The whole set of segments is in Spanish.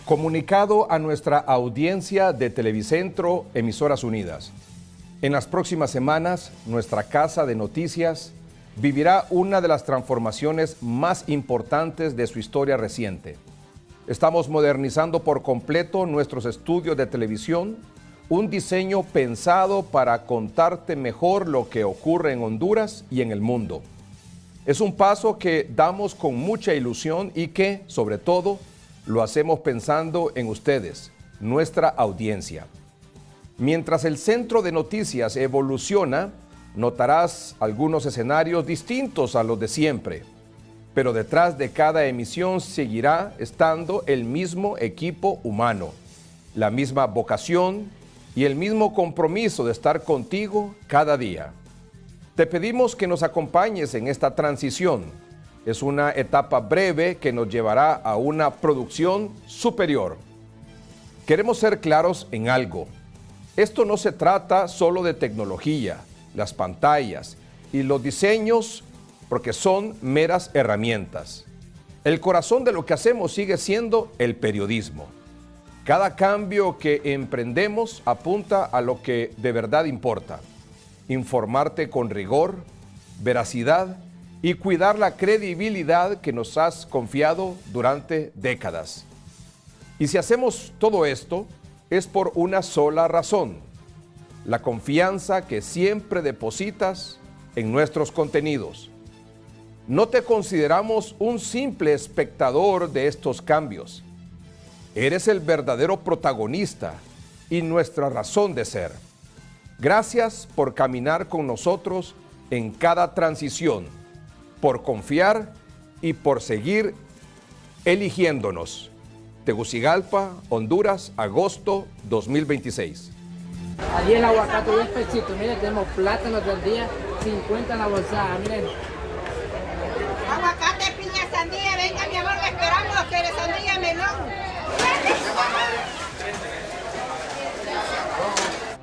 Comunicado a nuestra audiencia de Televicentro, Emisoras Unidas. En las próximas semanas, nuestra casa de noticias vivirá una de las transformaciones más importantes de su historia reciente. Estamos modernizando por completo nuestros estudios de televisión, un diseño pensado para contarte mejor lo que ocurre en Honduras y en el mundo. Es un paso que damos con mucha ilusión y que, sobre todo, lo hacemos pensando en ustedes, nuestra audiencia. Mientras el centro de noticias evoluciona, notarás algunos escenarios distintos a los de siempre. Pero detrás de cada emisión seguirá estando el mismo equipo humano, la misma vocación y el mismo compromiso de estar contigo cada día. Te pedimos que nos acompañes en esta transición. Es una etapa breve que nos llevará a una producción superior. Queremos ser claros en algo. Esto no se trata solo de tecnología, las pantallas y los diseños, porque son meras herramientas. El corazón de lo que hacemos sigue siendo el periodismo. Cada cambio que emprendemos apunta a lo que de verdad importa: informarte con rigor, veracidad y cuidar la credibilidad que nos has confiado durante décadas. Y si hacemos todo esto, es por una sola razón: la confianza que siempre depositas en nuestros contenidos. No te consideramos un simple espectador de estos cambios. Eres el verdadero protagonista y nuestra razón de ser. Gracias por caminar con nosotros en cada transición, por confiar y por seguir eligiéndonos. Tegucigalpa, Honduras, agosto 2026. Allí el aguacate 10 pesitos, miren, tenemos plátanos del día, 50 en la bolsada, miren. Aguacate, piña, sandía, venga mi amor, lo esperamos, que eres sandía, melón.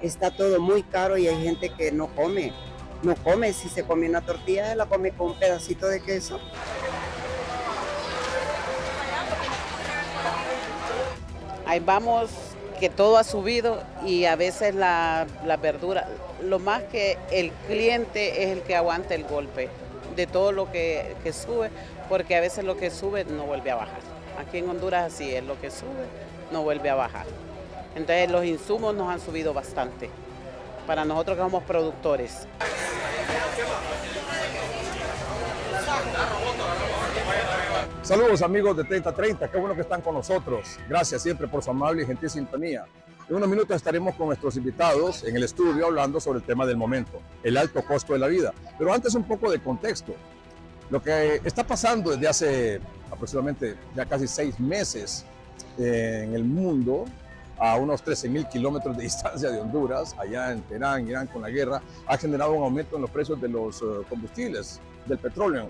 Está todo muy caro y hay gente que no come. No come, si se come una tortilla, se la come con un pedacito de queso. Ahí vamos, que todo ha subido y a veces la verdura, lo más que el cliente es el que aguanta el golpe de todo lo que sube, porque a veces lo que sube no vuelve a bajar. Aquí en Honduras así es, lo que sube no vuelve a bajar. Entonces los insumos nos han subido bastante, para nosotros que somos productores. Saludos amigos de 3030, qué bueno que están con nosotros. Gracias siempre por su amable y gentil sintonía. En unos minutos estaremos con nuestros invitados en el estudio hablando sobre el tema del momento, el alto costo de la vida. Pero antes un poco de contexto. Lo que está pasando desde hace aproximadamente ya casi 6 meses en el mundo, a unos 13.000 kilómetros de distancia de Honduras, allá en Teherán, Irán, con la guerra, ha generado un aumento en los precios de los combustibles, del petróleo.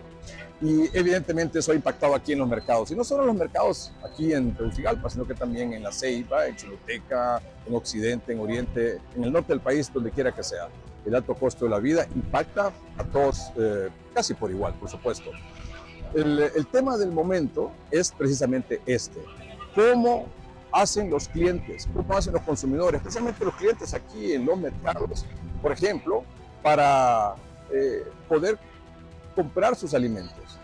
Y evidentemente eso ha impactado aquí en los mercados. Y no solo en los mercados aquí en Tegucigalpa, sino que también en La Ceiba, en Choluteca, en Occidente, en Oriente, en el norte del país, donde quiera que sea. El alto costo de la vida impacta a todos casi por igual, por supuesto. El tema del momento es precisamente este. ¿Cómo hacen los clientes? ¿Cómo hacen los consumidores? Especialmente los clientes aquí en los mercados, por ejemplo, para poder comprar sus alimentos.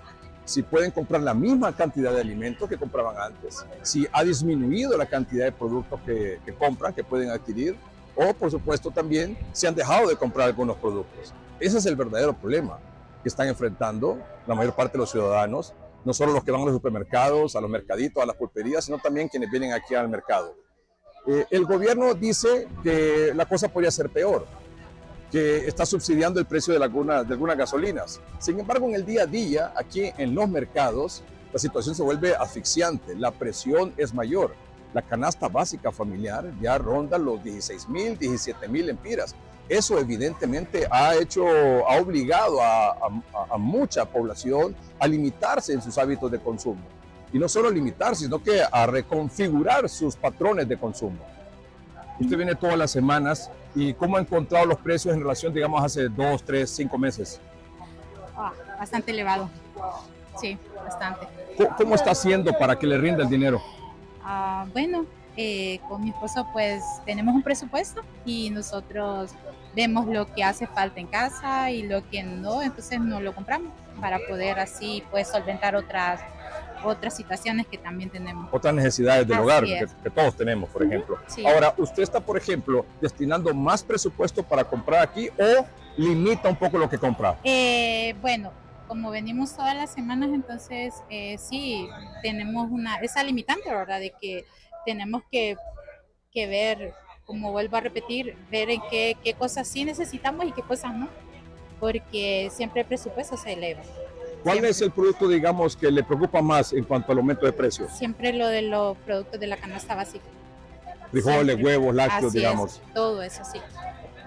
Si pueden comprar la misma cantidad de alimentos que compraban antes, si ha disminuido la cantidad de productos que compran, que pueden adquirir, o por supuesto también si han dejado de comprar algunos productos. Ese es el verdadero problema que están enfrentando la mayor parte de los ciudadanos, no solo los que van a los supermercados, a los mercaditos, a las pulperías, sino también quienes vienen aquí al mercado. El gobierno dice que la cosa podría ser peor, que está subsidiando el precio de algunas gasolinas. Sin embargo, en el día a día, aquí en los mercados, la situación se vuelve asfixiante, la presión es mayor. La canasta básica familiar ya ronda los 16.000, 17.000 empiras. Eso evidentemente ha obligado a mucha población a limitarse en sus hábitos de consumo. Y no solo limitarse, sino que a reconfigurar sus patrones de consumo. Usted viene todas las semanas y ¿cómo ha encontrado los precios en relación, digamos, hace 2, 3, 5 meses? Bastante elevado. Sí, bastante. ¿Cómo está haciendo para que le rinda el dinero? Bueno, con mi esposo pues tenemos un presupuesto y nosotros vemos lo que hace falta en casa y lo que no, entonces no lo compramos para poder así pues solventar otras situaciones que también tenemos. Otras necesidades del Así hogar es. que todos tenemos, por ejemplo. Sí. Ahora, ¿usted está, por ejemplo, destinando más presupuesto para comprar aquí o limita un poco lo que compra? Bueno, como venimos todas las semanas, entonces sí, tenemos esa limitante, ¿verdad? De que tenemos que ver, como vuelvo a repetir, ver en qué cosas sí necesitamos y qué cosas no, porque siempre el presupuesto se eleva. ¿Cuál es el producto, digamos, que le preocupa más en cuanto al aumento de precios? Siempre lo de los productos de la canasta básica. Frijoles, Siempre. huevos, lácteos, Así digamos. es, todo eso sí.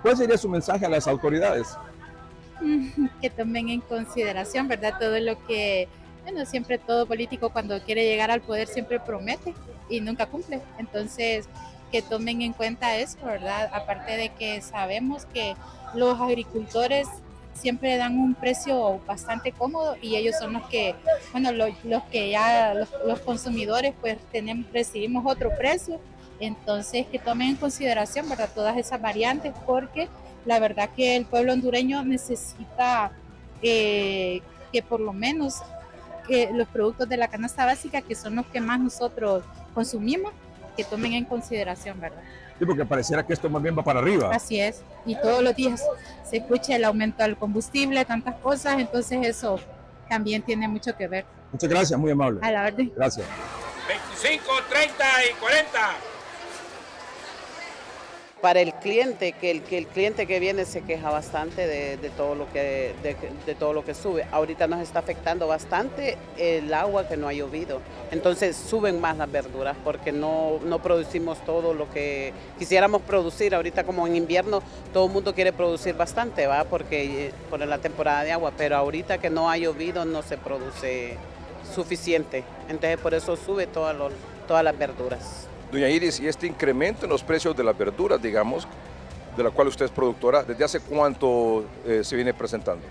¿Cuál sería su mensaje a las autoridades? Que tomen en consideración, ¿verdad? Todo lo que, bueno, siempre todo político cuando quiere llegar al poder siempre promete y nunca cumple. Entonces, que tomen en cuenta eso, ¿verdad? Aparte de que sabemos que los agricultores siempre dan un precio bastante cómodo y ellos son los que, bueno, los que ya, los consumidores pues recibimos otro precio. Entonces, que tomen en consideración, ¿verdad? Todas esas variantes, porque la verdad que el pueblo hondureño necesita que por lo menos que los productos de la canasta básica, que son los que más nosotros consumimos, que tomen en consideración, ¿verdad? Sí, porque pareciera que esto más bien va para arriba. Así es, y todos los días se escucha el aumento del combustible, tantas cosas, entonces eso también tiene mucho que ver. Muchas gracias, muy amable. A la orden. Gracias. 25, 30 y 40. Para el cliente, que el cliente que viene se queja bastante de todo lo que sube. Ahorita nos está afectando bastante el agua, que no ha llovido. Entonces suben más las verduras porque no producimos todo lo que quisiéramos producir. Ahorita, como en invierno, todo el mundo quiere producir bastante, ¿va? Porque por la temporada de agua, pero ahorita que no ha llovido no se produce suficiente. Entonces por eso sube todas las verduras. Doña Iris, y este incremento en los precios de las verduras, digamos, de la cual usted es productora, ¿desde hace cuánto se viene presentando?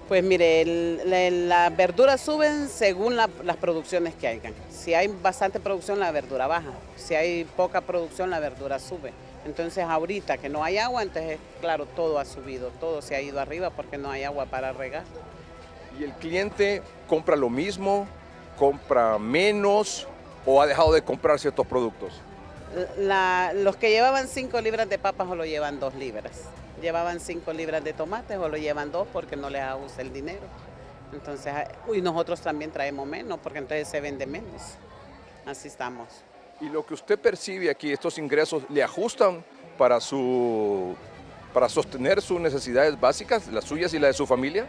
Pues mire, las verduras suben según las producciones que hayan. Si hay bastante producción, la verdura baja. Si hay poca producción, la verdura sube. Entonces ahorita que no hay agua, entonces claro, todo ha subido, todo se ha ido arriba porque no hay agua para regar. ¿Y el cliente compra lo mismo, compra menos o ha dejado de comprar ciertos productos? Los que llevaban 5 libras de papas o lo llevan 2 libras. Llevaban 5 libras de tomates o lo llevan 2 porque no les ajusta el dinero. Entonces, y nosotros también traemos menos porque entonces se vende menos. Así estamos. ¿Y lo que usted percibe aquí, estos ingresos, le ajustan para sostener sus necesidades básicas, las suyas y las de su familia?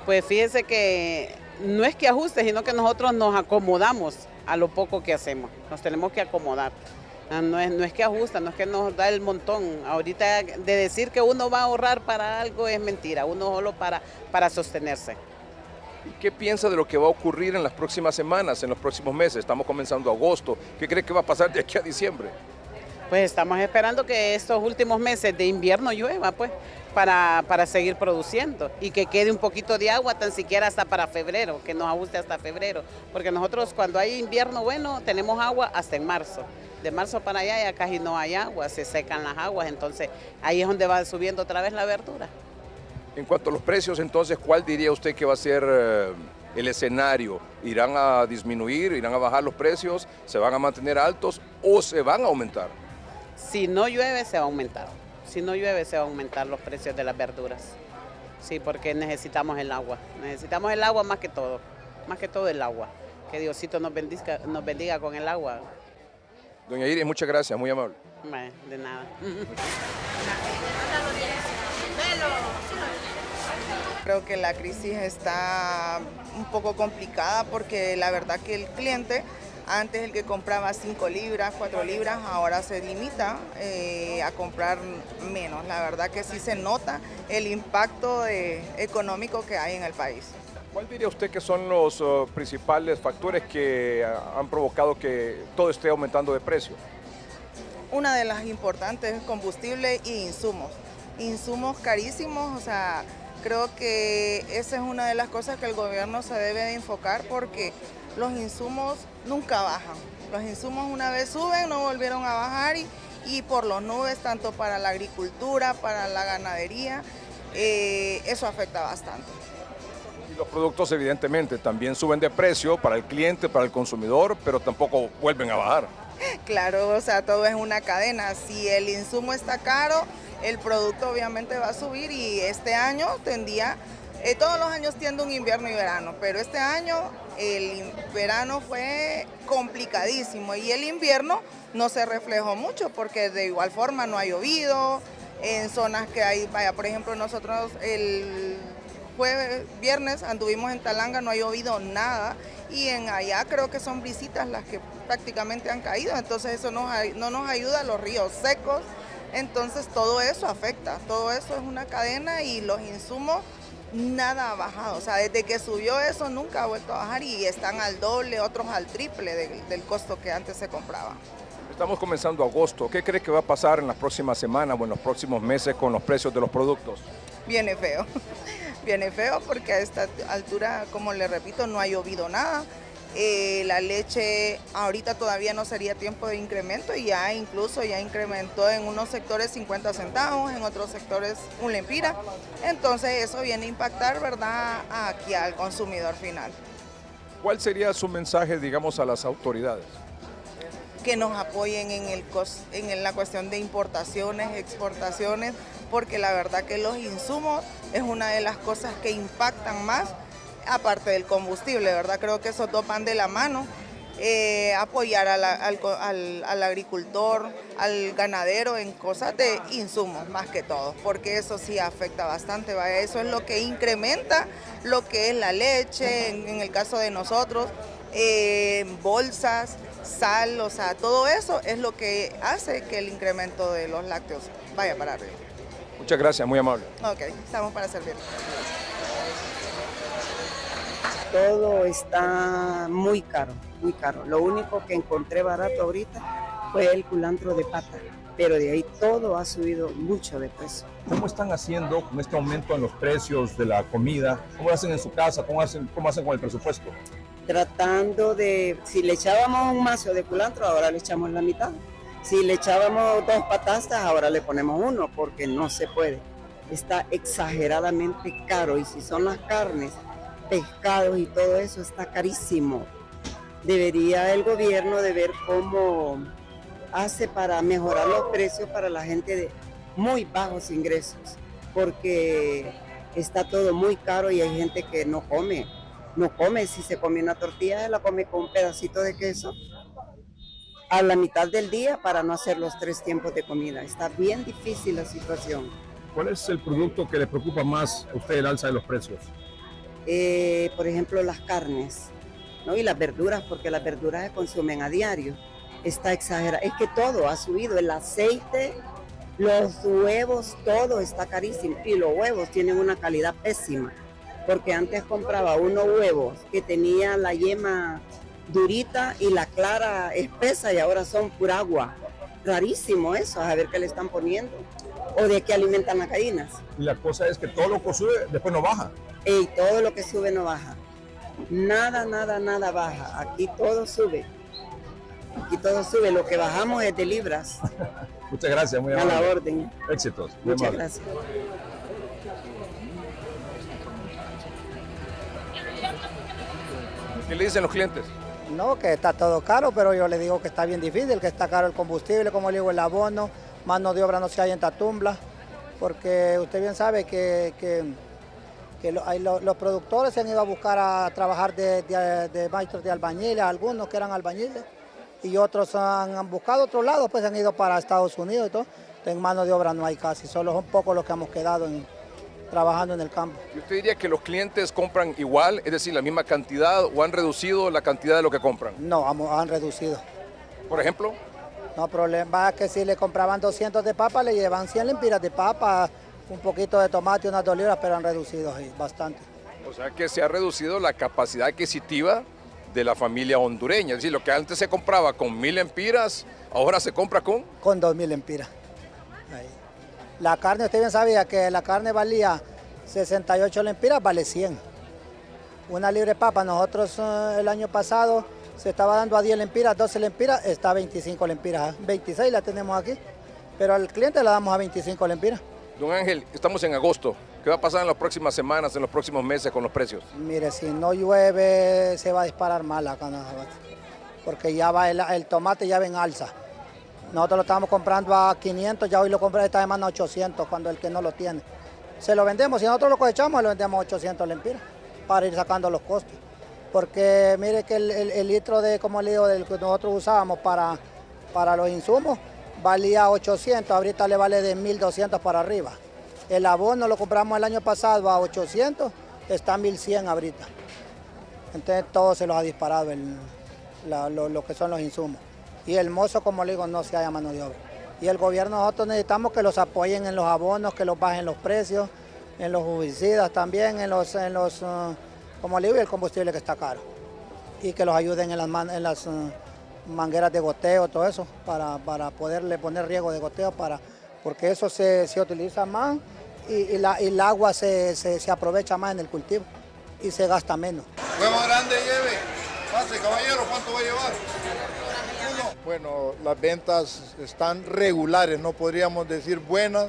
Pues fíjese que no es que ajuste, sino que nosotros nos acomodamos a lo poco que hacemos. Nos tenemos que acomodar. No es que ajusta, no es que nos da el montón. Ahorita de decir que uno va a ahorrar para algo es mentira, uno solo para sostenerse. ¿Y qué piensa de lo que va a ocurrir en las próximas semanas, en los próximos meses? Estamos comenzando agosto. ¿Qué cree que va a pasar de aquí a diciembre? Pues estamos esperando que estos últimos meses de invierno llueva, pues, para seguir produciendo y que quede un poquito de agua tan siquiera hasta para febrero, que nos ajuste hasta febrero. Porque nosotros cuando hay invierno bueno tenemos agua hasta en marzo. De marzo para allá ya casi no hay agua, se secan las aguas, entonces ahí es donde va subiendo otra vez la verdura. En cuanto a los precios, entonces, ¿cuál diría usted que va a ser el escenario? ¿Irán a disminuir, irán a bajar los precios, se van a mantener altos o se van a aumentar? Si no llueve, se va a aumentar. Si no llueve, se va a aumentar los precios de las verduras. Sí, porque necesitamos el agua. Necesitamos el agua más que todo el agua. Que Diosito nos bendiga con el agua. Doña Iris, muchas gracias, muy amable. De nada. Creo que la crisis está un poco complicada porque la verdad que el cliente, antes el que compraba 5 libras, 4 libras, ahora se limita a comprar menos. La verdad que sí se nota el impacto económico que hay en el país. ¿Cuál diría usted que son los principales factores que han provocado que todo esté aumentando de precio? Una de las importantes es combustible e insumos. Insumos carísimos, o sea, creo que esa es una de las cosas que el gobierno se debe de enfocar porque los insumos nunca bajan. Los insumos una vez suben, no volvieron a bajar y por las nubes, tanto para la agricultura, para la ganadería, eso afecta bastante. Y los productos evidentemente también suben de precio para el cliente, para el consumidor, pero tampoco vuelven a bajar. Claro, o sea, todo es una cadena. Si el insumo está caro, el producto obviamente va a subir y este año todos los años tiende un invierno y verano, pero este año el verano fue complicadísimo y el invierno no se reflejó mucho porque de igual forma no ha llovido, en zonas que hay, por ejemplo nosotros el viernes anduvimos en Talanga, no ha llovido nada y en allá creo que son brisitas las que prácticamente han caído, entonces eso no nos ayuda a los ríos secos, entonces todo eso afecta, todo eso es una cadena y los insumos nada ha bajado, o sea, desde que subió eso nunca ha vuelto a bajar y están al doble, otros al triple del costo que antes se compraba. Estamos comenzando agosto, ¿qué cree que va a pasar en las próximas semanas o en los próximos meses con los precios de los productos? Viene feo, viene feo porque a esta altura, como le repito, no ha llovido nada. La leche ahorita todavía no sería tiempo de incremento y ya incrementó en unos sectores 50 centavos, en otros sectores un lempira. Entonces eso viene a impactar, ¿verdad?, aquí al consumidor final. ¿Cuál sería su mensaje, digamos, a las autoridades? Que nos apoyen en la cuestión de importaciones, exportaciones, porque la verdad que los insumos es una de las cosas que impactan más, aparte del combustible, ¿verdad? Creo que esos dos van de la mano. Apoyar al agricultor, al ganadero en cosas de insumos más que todo, porque eso sí afecta bastante, ¿vaya? Eso es lo que incrementa lo que es la leche, en el caso de nosotros, bolsas, sal, o sea, todo eso es lo que hace que el incremento de los lácteos vaya para arriba. Muchas gracias, muy amable. Ok, estamos para servir. Todo está muy caro, muy caro. Lo único que encontré barato ahorita fue el culantro de pata, pero de ahí todo ha subido mucho de precio. ¿Cómo están haciendo con este aumento en los precios de la comida? ¿Cómo lo hacen en su casa? ¿Cómo hacen con el presupuesto? Tratando de, si le echábamos un mazo de culantro, ahora le echamos la mitad. Si le echábamos 2 patastas, ahora le ponemos 1, porque no se puede. Está exageradamente caro y si son las carnes, pescados y todo eso está carísimo. Debería el gobierno de ver cómo hace para mejorar los precios para la gente de muy bajos ingresos, porque está todo muy caro y hay gente que no come. Si se come una tortilla, se la come con un pedacito de queso a la mitad del día para no hacer los 3 tiempos de comida. Está bien difícil la situación. ¿Cuál es el producto que le preocupa más a usted el alza de los precios? Por ejemplo, las carnes, ¿no? Y las verduras, porque las verduras se consumen a diario. Está exagerado. Es que todo ha subido, el aceite, los huevos, todo está carísimo. Y los huevos tienen una calidad pésima, porque antes compraba unos huevos que tenía la yema durita y la clara espesa y ahora son pura agua. Rarísimo eso, a ver qué le están poniendo. O de qué alimentan las gallinas. Y la cosa es que todo lo que sube después no baja. Y todo lo que sube no baja. Nada baja. Aquí todo sube. Lo que bajamos es de libras. Muchas gracias, muy amable. A la orden. Éxitos. Muchas gracias. ¿Qué le dicen los clientes? No, que está todo caro, pero yo le digo que está bien difícil, que está caro el combustible, como le digo, el abono, mano de obra no se hay en Tatumbla, porque usted bien sabe que los productores se han ido a buscar a trabajar de maestros de albañiles, algunos que eran albañiles, y otros han buscado otro lado, pues han ido para Estados Unidos y todo. En mano de obra no hay casi, solo son pocos los que hemos quedado trabajando en el campo. ¿Y usted diría que los clientes compran igual, es decir, la misma cantidad, o han reducido la cantidad de lo que compran? No, han reducido. ¿Por ejemplo? No, problema es que si le compraban 200 de papa, le llevan 100 lempiras de papa, un poquito de tomate, unas 2 libras, pero han reducido bastante. O sea que se ha reducido la capacidad adquisitiva de la familia hondureña. Es decir, lo que antes se compraba con 1000 lempiras, ahora se compra con 2000 lempiras. Ahí. La carne, usted bien sabía que la carne valía 68 lempiras, vale 100. Una libre papa, nosotros el año pasado se estaba dando a 10 lempiras, 12 lempiras, está a 25 lempiras, 26 la tenemos aquí, pero al cliente la damos a 25 lempiras. Don Ángel, estamos en agosto. ¿Qué va a pasar en las próximas semanas, en los próximos meses con los precios? Mire, si no llueve se va a disparar mal acá, porque ya va el tomate ya va en alza. Nosotros lo estábamos comprando a 500, ya hoy lo compré esta semana a 800 cuando el que no lo tiene. Se lo vendemos, si nosotros lo cosechamos lo vendemos a 800 lempiras para ir sacando los costos. Porque mire que el litro de, como le digo, del que nosotros usábamos para los insumos valía 800, ahorita le vale de 1.200 para arriba. El abono lo compramos el año pasado a 800, está a 1.100 ahorita. Entonces todo se los ha disparado lo que son los insumos. Y el mozo, como le digo, no se haya mano de obra. Y el gobierno, nosotros necesitamos que los apoyen en los abonos, que los bajen los precios, en los herbicidas también, como le digo, el combustible que está caro. Y que los ayuden en las mangueras de goteo, todo eso, para poderle poner riego de goteo, porque eso se utiliza más y el agua se aprovecha más en el cultivo y se gasta menos. Huevo grande lleve. Pase, caballero, ¿cuánto va a llevar? Bueno, las ventas están regulares, no podríamos decir buenas,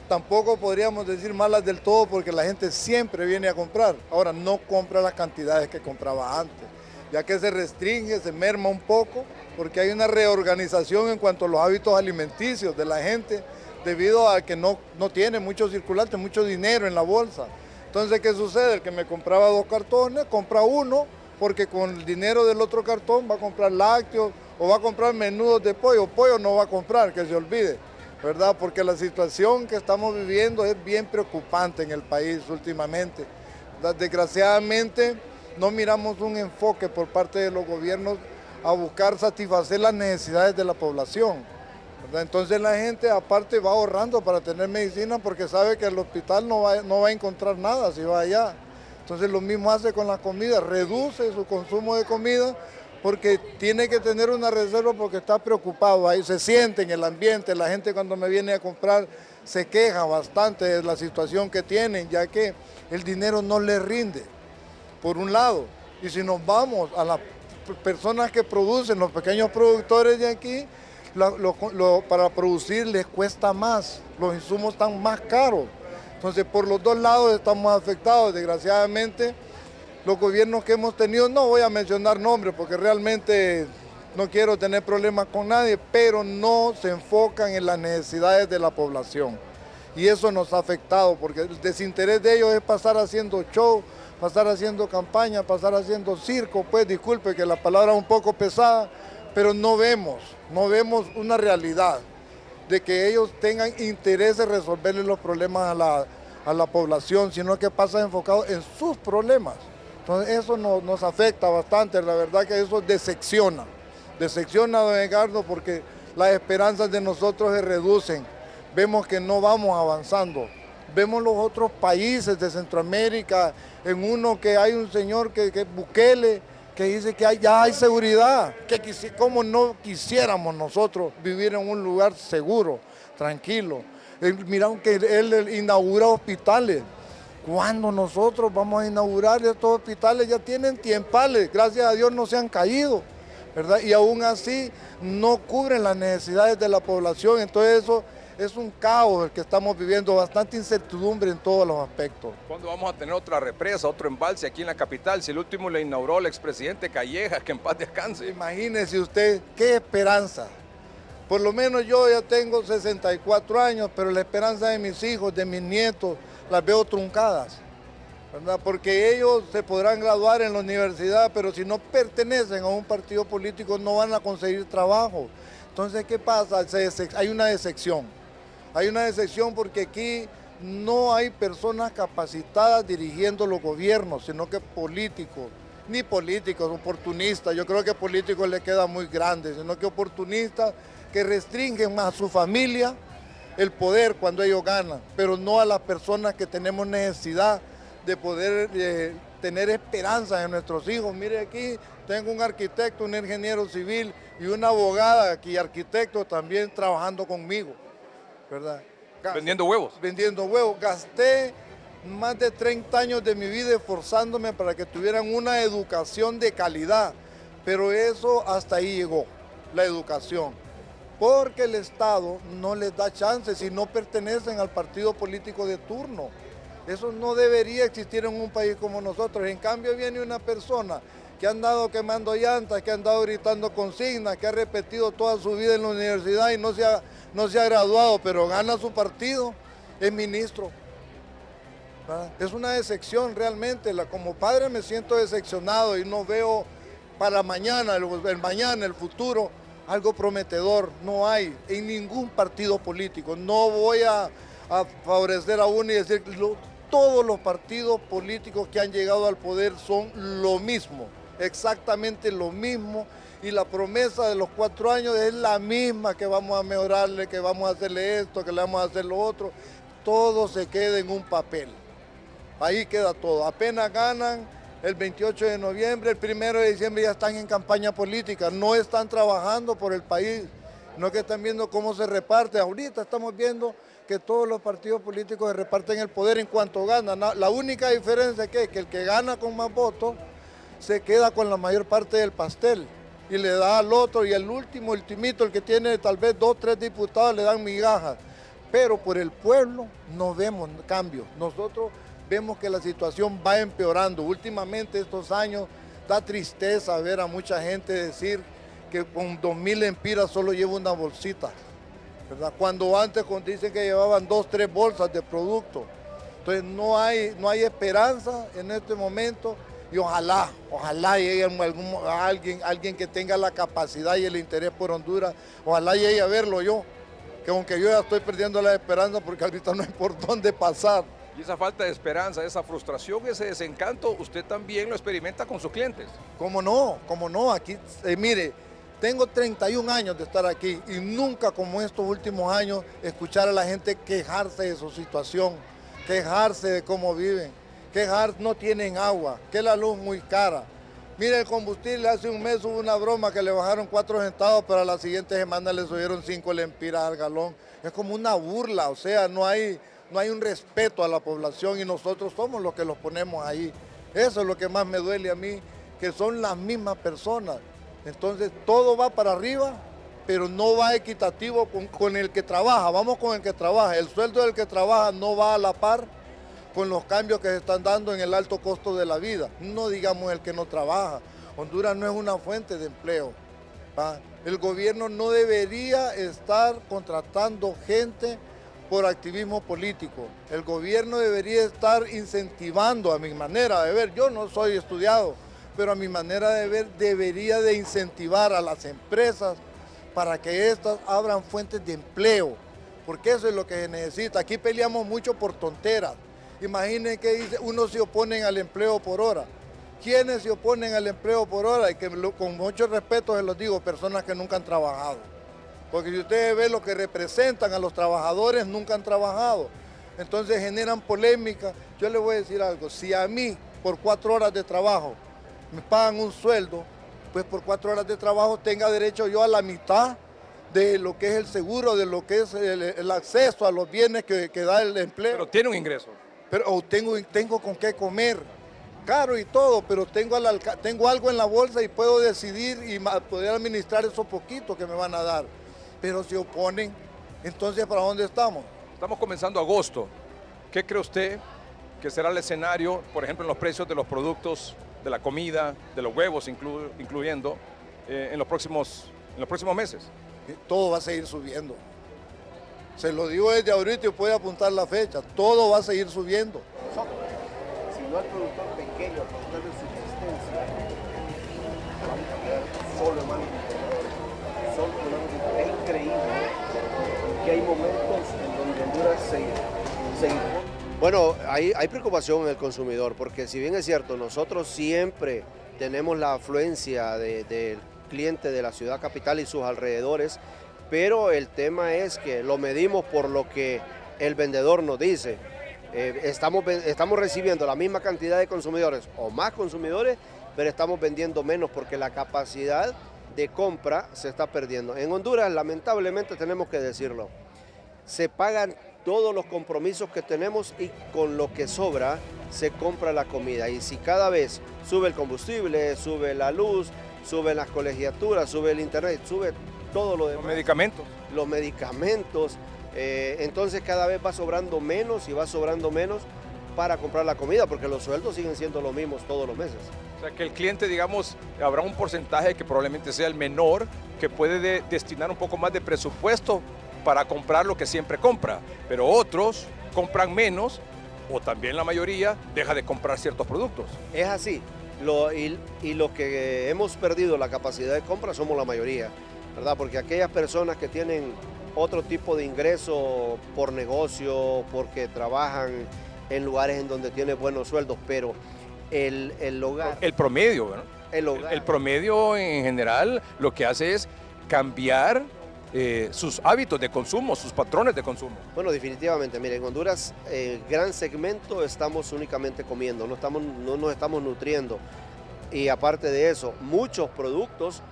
tampoco podríamos decir malas del todo porque la gente siempre viene a comprar. Ahora no compra las cantidades que compraba antes, ya que se restringe, se merma un poco, porque hay una reorganización en cuanto a los hábitos alimenticios de la gente, debido a que no tiene mucho circulante, mucho dinero en la bolsa. Entonces, ¿qué sucede? El que me compraba 2 cartones, compra uno, porque con el dinero del otro cartón va a comprar lácteos o va a comprar menudos de pollo. Pollo no va a comprar, que se olvide, ¿verdad? Porque la situación que estamos viviendo es bien preocupante en el país últimamente. Desgraciadamente no miramos un enfoque por parte de los gobiernos a buscar satisfacer las necesidades de la población, ¿verdad? Entonces la gente aparte va ahorrando para tener medicina porque sabe que el hospital no va a encontrar nada si va allá. Entonces lo mismo hace con la comida, reduce su consumo de comida porque tiene que tener una reserva porque está preocupado, ahí se siente en el ambiente, la gente cuando me viene a comprar se queja bastante de la situación que tienen, ya que el dinero no les rinde, por un lado, y si nos vamos a las personas que producen, los pequeños productores de aquí, para producir les cuesta más, los insumos están más caros. Entonces, por los dos lados estamos afectados. Desgraciadamente, los gobiernos que hemos tenido, no voy a mencionar nombres porque realmente no quiero tener problemas con nadie, pero no se enfocan en las necesidades de la población. Y eso nos ha afectado porque el desinterés de ellos es pasar haciendo show, pasar haciendo campaña, pasar haciendo circo. Pues disculpe que la palabra es un poco pesada, pero no vemos una realidad de que ellos tengan interés en resolverle los problemas a la población, sino que pasan enfocados en sus problemas. Entonces eso nos afecta bastante, la verdad que eso decepciona, don Edgardo, porque las esperanzas de nosotros se reducen, vemos que no vamos avanzando, vemos los otros países de Centroamérica, en uno que hay un señor que Bukele, que dice que ya hay seguridad, que como no quisiéramos nosotros vivir en un lugar seguro, tranquilo. Miraron que él inaugura hospitales. ¿Cuándo nosotros vamos a inaugurar estos hospitales? Ya tienen tiempales, gracias a Dios no se han caído, ¿verdad? Y aún así no cubren las necesidades de la población, entonces eso es un caos el que estamos viviendo, bastante incertidumbre en todos los aspectos. ¿Cuándo vamos a tener otra represa, otro embalse aquí en la capital? Si el último le inauguró el expresidente Callejas, que en paz descanse. Imagínese usted, qué esperanza. Por lo menos yo ya tengo 64 años, pero la esperanza de mis hijos, de mis nietos, las veo truncadas, ¿verdad? Porque ellos se podrán graduar en la universidad, pero si no pertenecen a un partido político no van a conseguir trabajo. Entonces, ¿qué pasa? Hay una decepción. Hay una decepción porque aquí no hay personas capacitadas dirigiendo los gobiernos, sino que políticos, ni políticos, oportunistas. Yo creo que políticos le queda muy grande, sino que oportunistas que restringen más a su familia el poder cuando ellos ganan, pero no a las personas que tenemos necesidad de poder tener esperanza en nuestros hijos. Mire aquí, tengo un arquitecto, un ingeniero civil y una abogada aquí, arquitecto también trabajando conmigo, ¿verdad? Vendiendo huevos. Vendiendo huevos. Gasté más de 30 años de mi vida esforzándome para que tuvieran una educación de calidad, Pero eso hasta ahí llegó, la educación. Porque el Estado no les da chance si no pertenecen al partido político de turno. Eso no debería existir en un país como nosotros. En cambio viene una persona que ha andado quemando llantas, que ha andado gritando consignas, que ha repetido toda su vida en la universidad y no se ha graduado, pero gana su partido, es ministro. ¿Verdad? Es una decepción realmente. Como padre me siento decepcionado y no veo para mañana, el futuro, algo prometedor. No hay en ningún partido político. No voy a favorecer a uno y decir que todos los partidos políticos que han llegado al poder son lo mismo, exactamente lo mismo, y la promesa de los 4 años es la misma, que vamos a mejorarle, que vamos a hacerle esto, que le vamos a hacer lo otro. Todo se queda en un papel. Ahí queda todo. Apenas ganan el 28 de noviembre, el 1 de diciembre ya están en campaña política, no están trabajando por el país, no es que están viendo cómo se reparte. Ahorita estamos viendo que todos los partidos políticos se reparten el poder en cuanto ganan. La única diferencia es que el que gana con más votos se queda con la mayor parte del pastel y le da al otro, y el ultimito, el que tiene tal vez 2 o 3 diputados, le dan migajas. Pero por el pueblo no vemos cambios. Nosotros vemos que la situación va empeorando. Últimamente estos años da tristeza ver a mucha gente decir que con 2.000 lempiras solo lleva una bolsita, ¿verdad? Cuando antes dicen que llevaban 2 o 3 bolsas de producto. Entonces no hay esperanza en este momento, y ojalá llegue alguien que tenga la capacidad y el interés por Honduras, ojalá llegue a verlo yo, que aunque yo ya estoy perdiendo la esperanza porque ahorita no hay por dónde pasar. Y esa falta de esperanza, esa frustración, ese desencanto, usted también lo experimenta con sus clientes. ¿Cómo no? Aquí, mire, tengo 31 años de estar aquí y nunca como estos últimos años escuchar a la gente quejarse de su situación, quejarse de cómo viven, no tienen agua, que la luz muy cara. Mire el combustible, hace un mes hubo una broma que le bajaron 4 centavos, pero a la siguiente semana le subieron 5 lempiras al galón. Es como una burla, o sea, no hay un respeto a la población y nosotros somos los que los ponemos ahí. Eso es lo que más me duele a mí, que son las mismas personas. Entonces todo va para arriba, pero no va equitativo con el que trabaja. Vamos con el que trabaja. El sueldo del que trabaja no va a la par con los cambios que se están dando en el alto costo de la vida. No digamos el que no trabaja. Honduras no es una fuente de empleo, ¿va? El gobierno no debería estar contratando gente por activismo político. El gobierno debería estar incentivando, a mi manera de ver, yo no soy estudiado, pero a mi manera de ver debería de incentivar a las empresas para que éstas abran fuentes de empleo, porque eso es lo que se necesita. Aquí peleamos mucho por tonteras. Imaginen que dice, unos se oponen al empleo por hora. ¿Quiénes se oponen al empleo por hora? Y que con mucho respeto se los digo, personas que nunca han trabajado. Porque si ustedes ven lo que representan a los trabajadores, nunca han trabajado. Entonces generan polémica. Yo les voy a decir algo, si a mí por 4 horas de trabajo me pagan un sueldo, pues por 4 horas de trabajo tenga derecho yo a la mitad de lo que es el seguro, de lo que es el acceso a los bienes que da el empleo. Pero tiene un ingreso. Pero tengo con qué comer, caro y todo, pero tengo algo en la bolsa y puedo decidir y poder administrar esos poquitos que me van a dar. Pero se oponen, entonces ¿para dónde estamos? Estamos comenzando agosto. ¿Qué cree usted que será el escenario, por ejemplo, en los precios de los productos, de la comida, de los huevos incluyendo, en los próximos meses? Todo va a seguir subiendo. Se lo digo desde ahorita y puede apuntar la fecha. Todo va a seguir subiendo. Si no el productor pequeño a costar de subsistencia, vamos a quedar solo en manos de es increíble que hay momentos en donde Honduras se impone. Bueno, hay preocupación en el consumidor, porque si bien es cierto, nosotros siempre tenemos la afluencia del cliente de la ciudad capital y sus alrededores, pero el tema es que lo medimos por lo que el vendedor nos dice. Estamos recibiendo la misma cantidad de consumidores o más consumidores, pero estamos vendiendo menos porque la capacidad de compra se está perdiendo. En Honduras, lamentablemente tenemos que decirlo, se pagan todos los compromisos que tenemos y con lo que sobra se compra la comida. Y si cada vez sube el combustible, sube la luz, suben las colegiaturas, sube el internet, sube todo lo demás. Los medicamentos. Los medicamentos. Entonces cada vez va sobrando menos y va sobrando menos para comprar la comida, porque los sueldos siguen siendo los mismos todos los meses. O sea que el cliente, digamos, habrá un porcentaje que probablemente sea el menor, que puede destinar un poco más de presupuesto para comprar lo que siempre compra, pero otros compran menos, o también la mayoría deja de comprar ciertos productos. Es así, y los que hemos perdido la capacidad de compra somos la mayoría, ¿verdad? Porque aquellas personas que tienen otro tipo de ingreso por negocio, porque trabajan en lugares en donde tienen buenos sueldos, pero el hogar... El promedio, ¿no? El promedio en general lo que hace es cambiar sus hábitos de consumo, sus patrones de consumo. Bueno, definitivamente, mire, en Honduras, gran segmento estamos únicamente comiendo, no nos estamos nutriendo. Y aparte de eso, muchos productos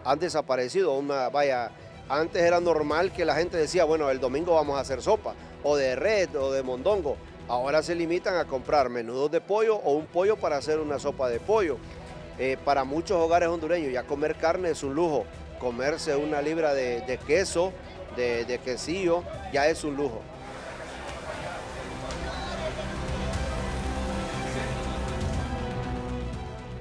han desaparecido. Antes era normal que la gente decía, bueno, el domingo vamos a hacer sopa, o de red, o de mondongo. Ahora se limitan a comprar menudos de pollo o un pollo para hacer una sopa de pollo. Para muchos hogares hondureños ya comer carne es un lujo. Comerse una libra de queso, de quesillo, ya es un lujo.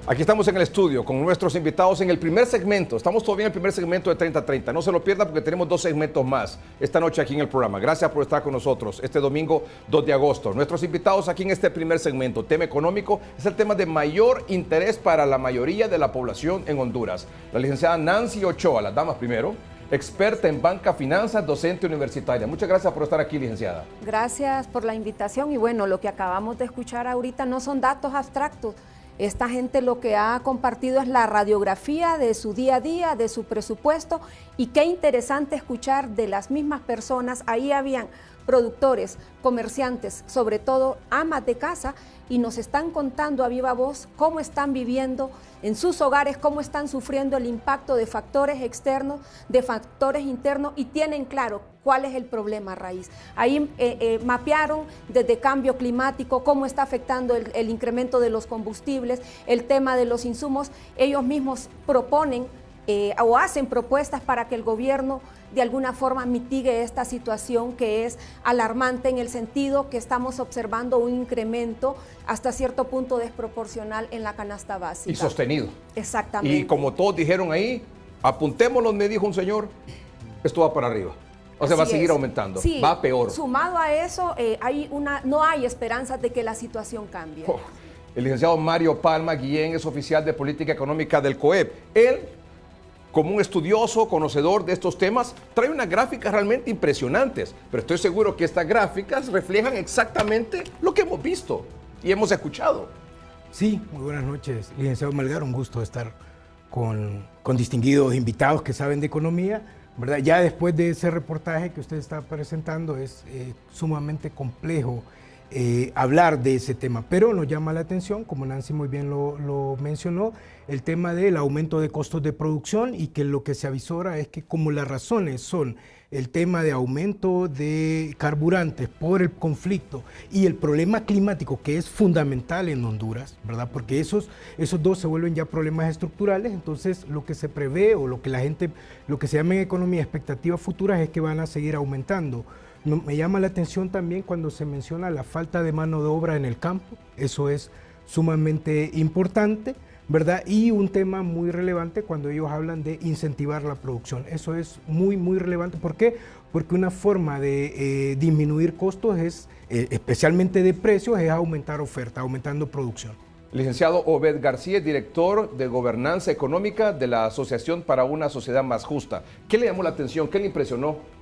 Aquí estamos en el estudio con nuestros invitados en el primer segmento. Estamos todavía en el primer segmento de 30-30. No se lo pierda porque tenemos 2 segmentos más esta noche aquí en el programa. Gracias por estar con nosotros este domingo 2 de agosto. Nuestros invitados aquí en este primer segmento, tema económico, es el tema de mayor interés para la mayoría de la población en Honduras. La licenciada Nancy Ochoa, las damas primero, experta en banca, finanzas, docente universitaria. Muchas gracias por estar aquí, licenciada. Gracias por la invitación y bueno, lo que acabamos de escuchar ahorita no son datos abstractos. Esta gente lo que ha compartido es la radiografía de su día a día, de su presupuesto, y qué interesante escuchar de las mismas personas. Ahí habían productores, comerciantes, sobre todo amas de casa, y nos están contando a viva voz cómo están viviendo en sus hogares, cómo están sufriendo el impacto de factores externos, de factores internos, y tienen claro cuál es el problema raíz. Ahí mapearon desde cambio climático, cómo está afectando el incremento de los combustibles, el tema de los insumos. Ellos mismos proponen o hacen propuestas para que el gobierno de alguna forma mitigue esta situación que es alarmante en el sentido que estamos observando un incremento hasta cierto punto desproporcional en la canasta básica. Y sostenido. Exactamente. Y como todos dijeron ahí, apuntémoslo, me dijo un señor, esto va para arriba. O sea, va a seguir aumentando, sí, va peor. Sumado a eso, no hay esperanzas de que la situación cambie. El licenciado Mario Palma Guillén es oficial de política económica del COEP. Él, como un estudioso, conocedor de estos temas, trae unas gráficas realmente impresionantes, pero estoy seguro que estas gráficas reflejan exactamente lo que hemos visto y hemos escuchado. Sí, muy buenas noches, licenciado Melgar, un gusto estar con distinguidos invitados que saben de economía, ¿verdad? Ya después de ese reportaje que usted está presentando es sumamente complejo hablar de ese tema, pero nos llama la atención, como Nancy muy bien lo mencionó, el tema del aumento de costos de producción, y que lo que se avisora es que como las razones son el tema de aumento de carburantes por el conflicto y el problema climático, que es fundamental en Honduras, ¿verdad? Porque esos dos se vuelven ya problemas estructurales. Entonces lo que se prevé, o lo que se llama en economía expectativas futuras, es que van a seguir aumentando. Me llama la atención también cuando se menciona la falta de mano de obra en el campo. Eso es sumamente importante, ¿verdad? Y un tema muy relevante cuando ellos hablan de incentivar la producción. Eso es muy, muy relevante. ¿Por qué? Porque una forma de disminuir costos es, especialmente de precios, es aumentar oferta, aumentando producción. Licenciado Obed García, director de Gobernanza Económica de la Asociación para una Sociedad Más Justa. ¿Qué le llamó la atención? ¿Qué le impresionó?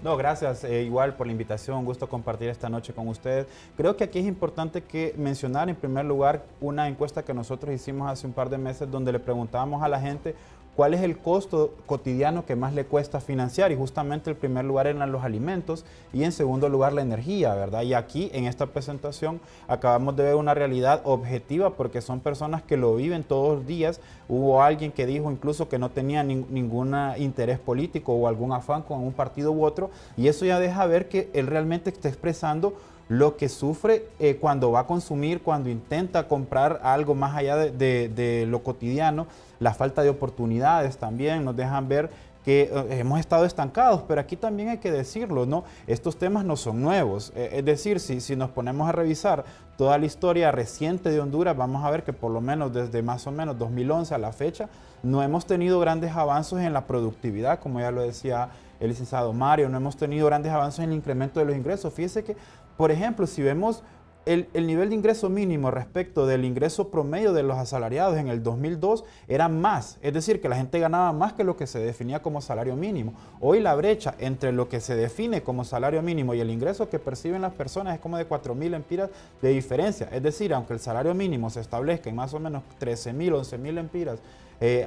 No, gracias igual por la invitación, un gusto compartir esta noche con ustedes. Creo que aquí es importante mencionar en primer lugar una encuesta que nosotros hicimos hace un par de meses, donde le preguntábamos a la gente cuál es el costo cotidiano que más le cuesta financiar, y justamente el primer lugar eran los alimentos y en segundo lugar la energía, ¿verdad? Y aquí en esta presentación acabamos de ver una realidad objetiva, porque son personas que lo viven todos los días. Hubo alguien que dijo incluso que no tenía ningún interés político o algún afán con un partido u otro, y eso ya deja ver que él realmente está expresando lo que sufre cuando va a consumir, cuando intenta comprar algo más allá de lo cotidiano. La falta de oportunidades también nos dejan ver que hemos estado estancados, pero aquí también hay que decirlo, ¿no? Estos temas no son nuevos. Es decir, si nos ponemos a revisar toda la historia reciente de Honduras, vamos a ver que por lo menos desde más o menos 2011 a la fecha, no hemos tenido grandes avances en la productividad, como ya lo decía el licenciado Mario, no hemos tenido grandes avances en el incremento de los ingresos. Fíjese que, por ejemplo, si vemos el nivel de ingreso mínimo respecto del ingreso promedio de los asalariados en el 2002 era más, es decir, que la gente ganaba más que lo que se definía como salario mínimo. Hoy la brecha entre lo que se define como salario mínimo y el ingreso que perciben las personas es como de 4.000 empiras de diferencia. Es decir, aunque el salario mínimo se establezca en más o menos 13.000, 11.000 empiras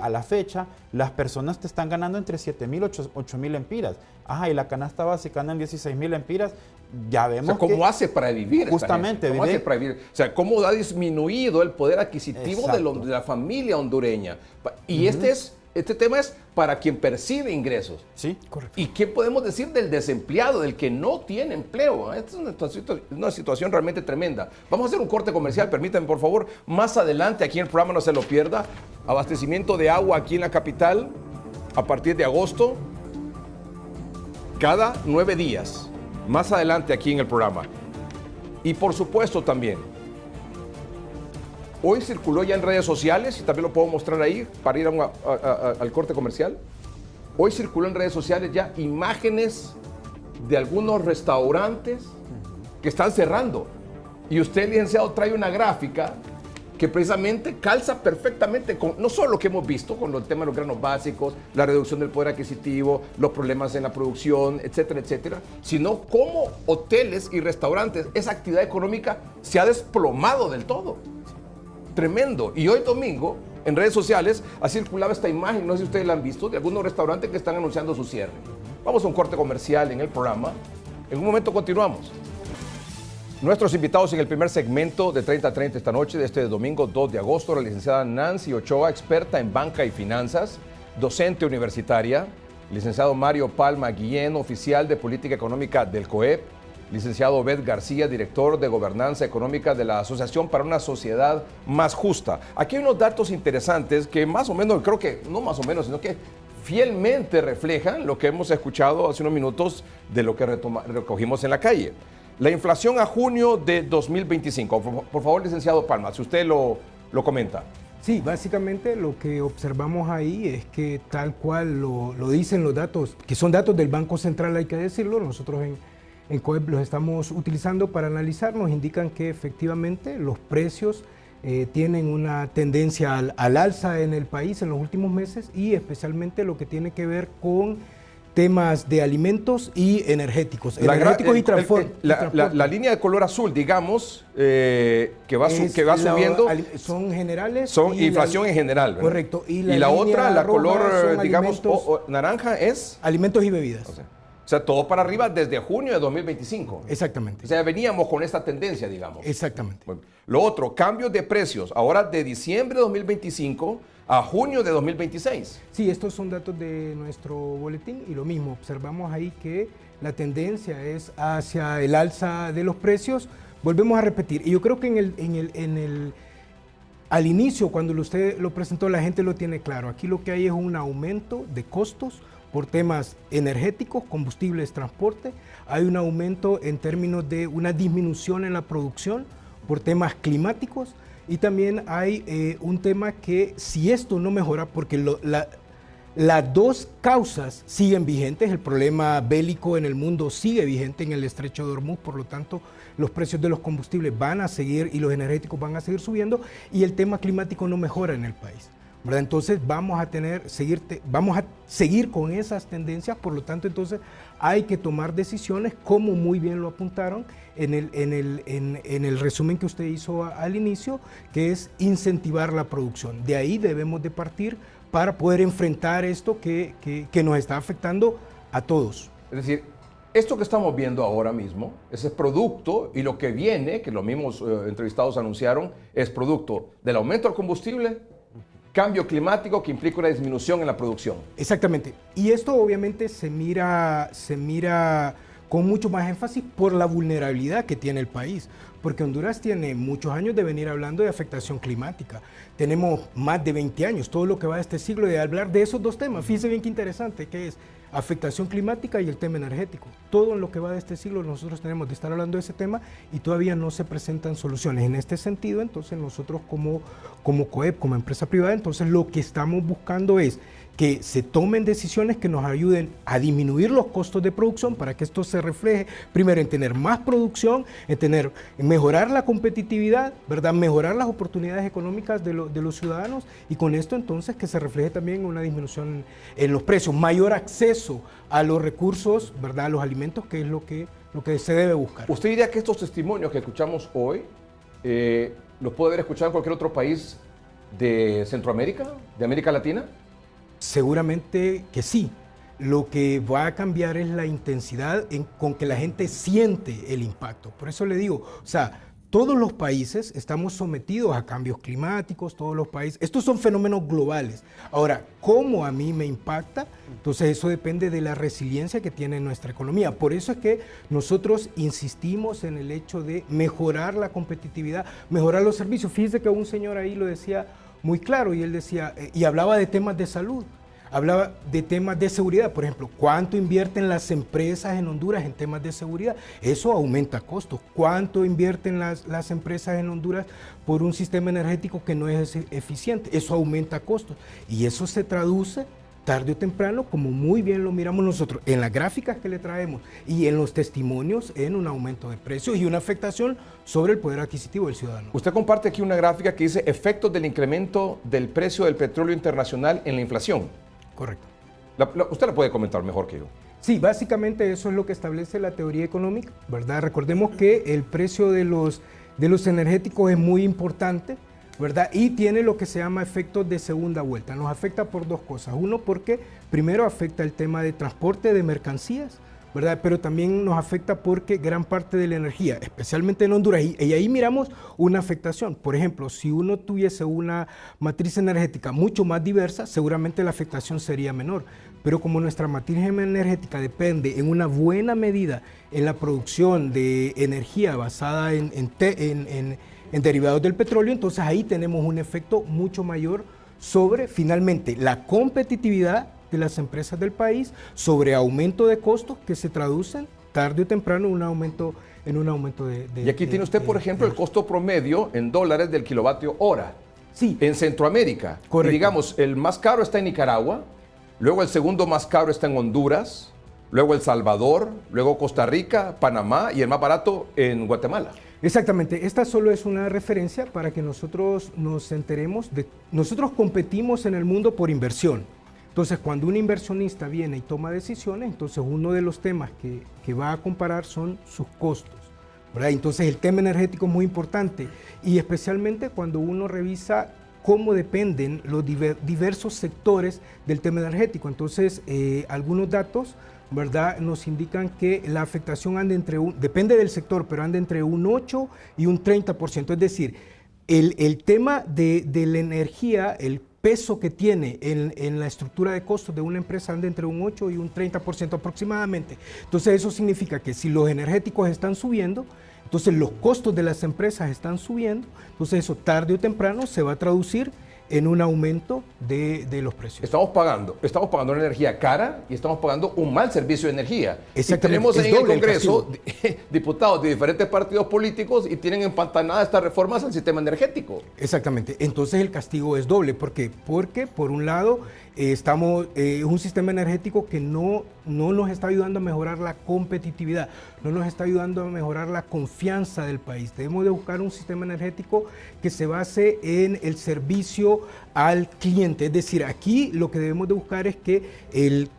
a la fecha, las personas te están ganando entre 7.000 y 8.000 empiras. Ajá, y la canasta básica anda en 16.000 empiras. Ya vemos, o sea, ¿cómo hace para vivir? Justamente. ¿Cómo hace para vivir? O sea, ¿cómo ha disminuido el poder adquisitivo de la familia hondureña? Y este tema es para quien percibe ingresos. Sí, correcto. ¿Y qué podemos decir del desempleado, del que no tiene empleo? Esta es una situación realmente tremenda. Vamos a hacer un corte comercial, permítanme por favor. Más adelante aquí en el programa, no se lo pierda, abastecimiento de agua aquí en la capital a partir de agosto, cada 9 días. Más adelante aquí en el programa. Y por supuesto también, hoy circuló ya en redes sociales, y también lo puedo mostrar ahí para ir al corte comercial. Hoy circuló en redes sociales ya imágenes de algunos restaurantes que están cerrando. Y usted, licenciado, trae una gráfica que precisamente calza perfectamente con no solo lo que hemos visto con el tema de los granos básicos, la reducción del poder adquisitivo, los problemas en la producción, etcétera, etcétera, sino cómo hoteles y restaurantes, esa actividad económica se ha desplomado del todo. Tremendo. Y hoy domingo, en redes sociales, ha circulado esta imagen, no sé si ustedes la han visto, de algunos restaurantes que están anunciando su cierre. Vamos a un corte comercial en el programa. En un momento continuamos. Nuestros invitados en el primer segmento de 30-30 esta noche, de este domingo 2 de agosto, la licenciada Nancy Ochoa, experta en banca y finanzas, docente universitaria, licenciado Mario Palma Guillén, oficial de política económica del COEP, licenciado Obed García, director de gobernanza económica de la Asociación para una Sociedad Más Justa. Aquí hay unos datos interesantes que más o menos, creo que no más o menos, sino que fielmente reflejan lo que hemos escuchado hace unos minutos de lo que recogimos en la calle. La inflación a junio de 2025. Por favor, licenciado Palma, si usted lo comenta. Sí, básicamente lo que observamos ahí es que tal cual lo dicen los datos, que son datos del Banco Central, hay que decirlo, nosotros en COEP los estamos utilizando para analizar, nos indican que efectivamente los precios tienen una tendencia al alza en el país en los últimos meses y especialmente lo que tiene que ver con temas de alimentos y energéticos. Energéticos y transporte. La línea de color azul, digamos, que va subiendo. Son generales. Son inflación en general, ¿verdad? Correcto. Y la otra, la color, digamos, naranja es... Alimentos y bebidas. O sea, todo para arriba desde junio de 2025. Exactamente. O sea, veníamos con esta tendencia, digamos. Exactamente. Bueno, lo otro, cambios de precios. Ahora de diciembre de 2025 a junio de 2026. Sí, estos son datos de nuestro boletín y lo mismo, observamos ahí que la tendencia es hacia el alza de los precios. Volvemos a repetir, y yo creo que al inicio, cuando usted lo presentó, la gente lo tiene claro. Aquí lo que hay es un aumento de costos por temas energéticos, combustibles, transporte. Hay un aumento en términos de una disminución en la producción por temas climáticos. Y también hay un tema que si esto no mejora, porque las dos causas siguen vigentes, el problema bélico en el mundo sigue vigente en el estrecho de Hormuz, por lo tanto los precios de los combustibles van a seguir y los energéticos van a seguir subiendo y el tema climático no mejora en el país, ¿verdad? Entonces vamos a seguir con esas tendencias, por lo tanto entonces hay que tomar decisiones, como muy bien lo apuntaron en el resumen que usted hizo al inicio, que es incentivar la producción. De ahí debemos de partir para poder enfrentar esto que nos está afectando a todos. Es decir, esto que estamos viendo ahora mismo, ese producto y lo que viene, que los mismos entrevistados anunciaron, es producto del aumento del combustible, cambio climático que implica una disminución en la producción. Exactamente. Y esto obviamente se mira con mucho más énfasis por la vulnerabilidad que tiene el país, porque Honduras tiene muchos años de venir hablando de afectación climática. Tenemos más de 20 años, todo lo que va de este siglo, de hablar de esos dos temas. Fíjense bien qué interesante, que es afectación climática y el tema energético. Todo lo que va de este siglo nosotros tenemos de estar hablando de ese tema y todavía no se presentan soluciones. En este sentido, entonces nosotros como COEP, como empresa privada, entonces lo que estamos buscando es que se tomen decisiones que nos ayuden a disminuir los costos de producción para que esto se refleje primero en tener más producción, en mejorar la competitividad, ¿verdad? Mejorar las oportunidades económicas de los ciudadanos y con esto entonces que se refleje también una disminución en los precios, mayor acceso a los recursos, ¿verdad? A los alimentos, que es lo que se debe buscar. ¿Usted diría que estos testimonios que escuchamos hoy los puede haber escuchado en cualquier otro país de Centroamérica, de América Latina? Seguramente que sí. Lo que va a cambiar es la intensidad con que la gente siente el impacto. Por eso le digo, o sea, todos los países estamos sometidos a cambios climáticos, todos los países, estos son fenómenos globales. Ahora, ¿cómo a mí me impacta? Entonces eso depende de la resiliencia que tiene nuestra economía. Por eso es que nosotros insistimos en el hecho de mejorar la competitividad, mejorar los servicios. Fíjese que un señor ahí lo decía muy claro y él decía, y hablaba de temas de salud, hablaba de temas de seguridad, por ejemplo, ¿cuánto invierten las empresas en Honduras en temas de seguridad? Eso aumenta costos. ¿Cuánto invierten las empresas en Honduras por un sistema energético que no es eficiente? Eso aumenta costos y eso se traduce tarde o temprano, como muy bien lo miramos nosotros, en las gráficas que le traemos y en los testimonios, en un aumento de precios y una afectación sobre el poder adquisitivo del ciudadano. Usted comparte aquí una gráfica que dice efectos del incremento del precio del petróleo internacional en la inflación. Correcto. Usted la puede comentar mejor que yo. Sí, básicamente eso es lo que establece la teoría económica, ¿verdad? Recordemos que el precio de los energéticos es muy importante, ¿verdad? Y tiene lo que se llama efectos de segunda vuelta. Nos afecta por dos cosas. Uno, porque primero afecta el tema de transporte de mercancías, ¿verdad? Pero también nos afecta porque gran parte de la energía, especialmente en Honduras, y ahí miramos una afectación. Por ejemplo, si uno tuviese una matriz energética mucho más diversa, seguramente la afectación sería menor. Pero como nuestra matriz energética depende en una buena medida en la producción de energía basada en derivados del petróleo, entonces ahí tenemos un efecto mucho mayor sobre, finalmente, la competitividad de las empresas del país, sobre aumento de costos que se traducen tarde o temprano en un aumento de... Y aquí tiene usted, por ejemplo, el costo promedio en dólares del kilovatio hora. Sí. En Centroamérica. Correcto. Y digamos, el más caro está en Nicaragua, luego el segundo más caro está en Honduras, luego El Salvador, luego Costa Rica, Panamá y el más barato en Guatemala. Exactamente, esta solo es una referencia para que nosotros nos enteremos de... Nosotros competimos en el mundo por inversión. Entonces, cuando un inversionista viene y toma decisiones, entonces uno de los temas que va a comparar son sus costos, ¿verdad? Entonces, el tema energético es muy importante y especialmente cuando uno revisa cómo dependen los diversos sectores del tema energético. Entonces, algunos datos, ¿verdad?, nos indican que la afectación anda depende del sector, pero anda entre un 8 y un 30%. Es decir, el tema de la energía, el peso que tiene en la estructura de costos de una empresa anda entre un 8 y un 30% aproximadamente. Entonces eso significa que si los energéticos están subiendo, entonces los costos de las empresas están subiendo, entonces eso tarde o temprano se va a traducir en un aumento de los precios. Estamos pagando una energía cara y estamos pagando un mal servicio de energía. Y tenemos en el Congreso diputados de diferentes partidos políticos y tienen empantanadas estas reformas al sistema energético. Exactamente. Entonces el castigo es doble. ¿Por qué? Porque por un lado es un sistema energético que no nos está ayudando a mejorar la competitividad, no nos está ayudando a mejorar la confianza del país. Debemos de buscar un sistema energético que se base en el servicio al cliente. Es decir, aquí lo que debemos de buscar es que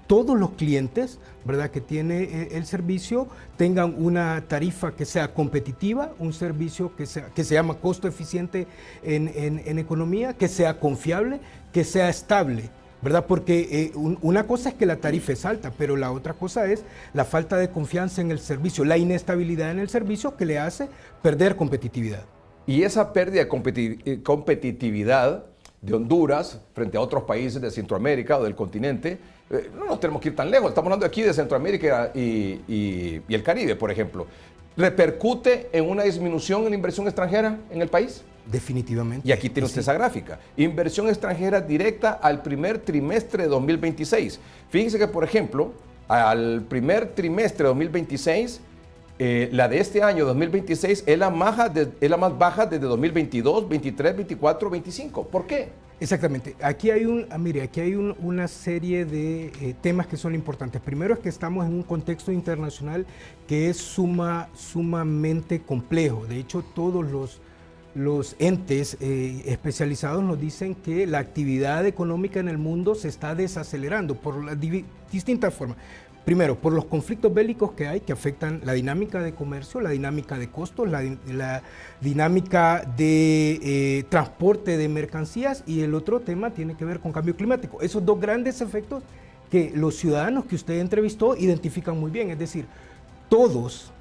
todos los clientes, ¿verdad?, que tiene el servicio tengan una tarifa que sea competitiva, un servicio que se llama costo eficiente en economía, que sea confiable, que sea estable, ¿verdad? Porque una cosa es que la tarifa es alta, pero la otra cosa es la falta de confianza en el servicio, la inestabilidad en el servicio que le hace perder competitividad. Y esa pérdida de competitividad de Honduras frente a otros países de Centroamérica o del continente No nos tenemos que ir tan lejos, estamos hablando aquí de Centroamérica y el Caribe, por ejemplo. ¿Repercute en una disminución en la inversión extranjera en el país? Definitivamente. Y aquí tiene usted esa gráfica. Inversión extranjera directa al primer trimestre de 2026. Fíjense que, por ejemplo, al primer trimestre de 2026, la de este año 2026 es la más baja desde 2022, 23, 24, 25. ¿Por qué? Exactamente. Aquí hay una serie de temas que son importantes. Primero es que estamos en un contexto internacional que es sumamente complejo. De hecho, todos los entes especializados nos dicen que la actividad económica en el mundo se está desacelerando por las distintas formas. Primero, por los conflictos bélicos que hay que afectan la dinámica de comercio, la dinámica de costos, la dinámica de transporte de mercancías, y el otro tema tiene que ver con cambio climático. Esos dos grandes efectos que los ciudadanos que usted entrevistó identifican muy bien, es decir, todos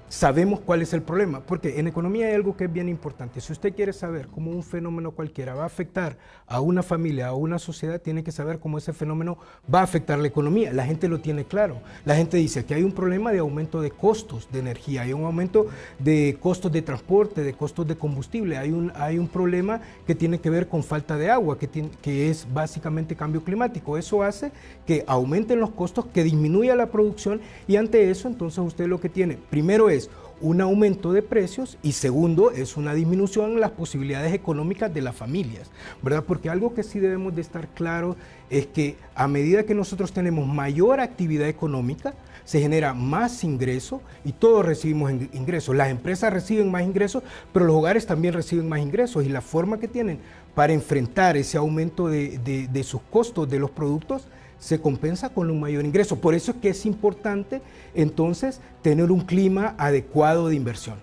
sabemos cuál es el problema, porque en economía hay algo que es bien importante. Si usted quiere saber cómo un fenómeno cualquiera va a afectar a una familia, a una sociedad, tiene que saber cómo ese fenómeno va a afectar la economía. La gente lo tiene claro. La gente dice que hay un problema de aumento de costos de energía, hay un aumento de costos de transporte, de costos de combustible, hay un problema que tiene que ver con falta de agua, que es básicamente cambio climático. Eso hace que aumenten los costos, que disminuya la producción, y ante eso entonces usted lo que tiene, primero es un aumento de precios, y segundo es una disminución en las posibilidades económicas de las familias, ¿verdad? Porque algo que sí debemos de estar claros es que a medida que nosotros tenemos mayor actividad económica, se genera más ingreso y todos recibimos ingresos. Las empresas reciben más ingresos, pero los hogares también reciben más ingresos, y la forma que tienen para enfrentar ese aumento de sus costos de los productos se compensa con un mayor ingreso. Por eso es que es importante entonces tener un clima adecuado de inversión.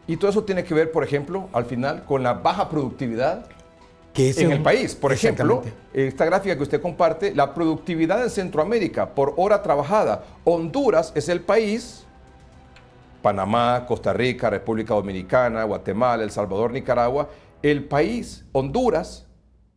Y todo eso tiene que ver, por ejemplo, al final, con la baja productividad en el país. Por ejemplo, esta gráfica que usted comparte, la productividad en Centroamérica por hora trabajada. Honduras es el país, Panamá, Costa Rica, República Dominicana, Guatemala, El Salvador, Nicaragua. El país, Honduras,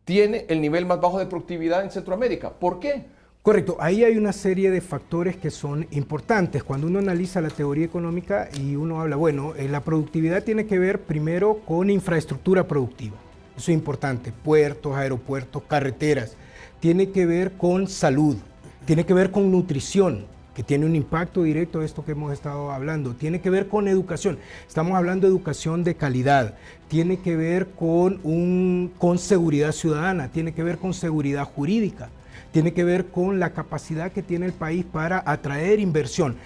tiene el nivel más bajo de productividad en Centroamérica. ¿Por qué? Correcto, ahí hay una serie de factores que son importantes. Cuando uno analiza la teoría económica y uno habla, bueno, la productividad tiene que ver primero con infraestructura productiva. Eso es importante, puertos, aeropuertos, carreteras. Tiene que ver con salud, tiene que ver con nutrición, que tiene un impacto directo de esto que hemos estado hablando. Tiene que ver con educación, estamos hablando de educación de calidad. Tiene que ver con seguridad ciudadana, tiene que ver con seguridad jurídica. Tiene que ver con la capacidad que tiene el país para atraer inversión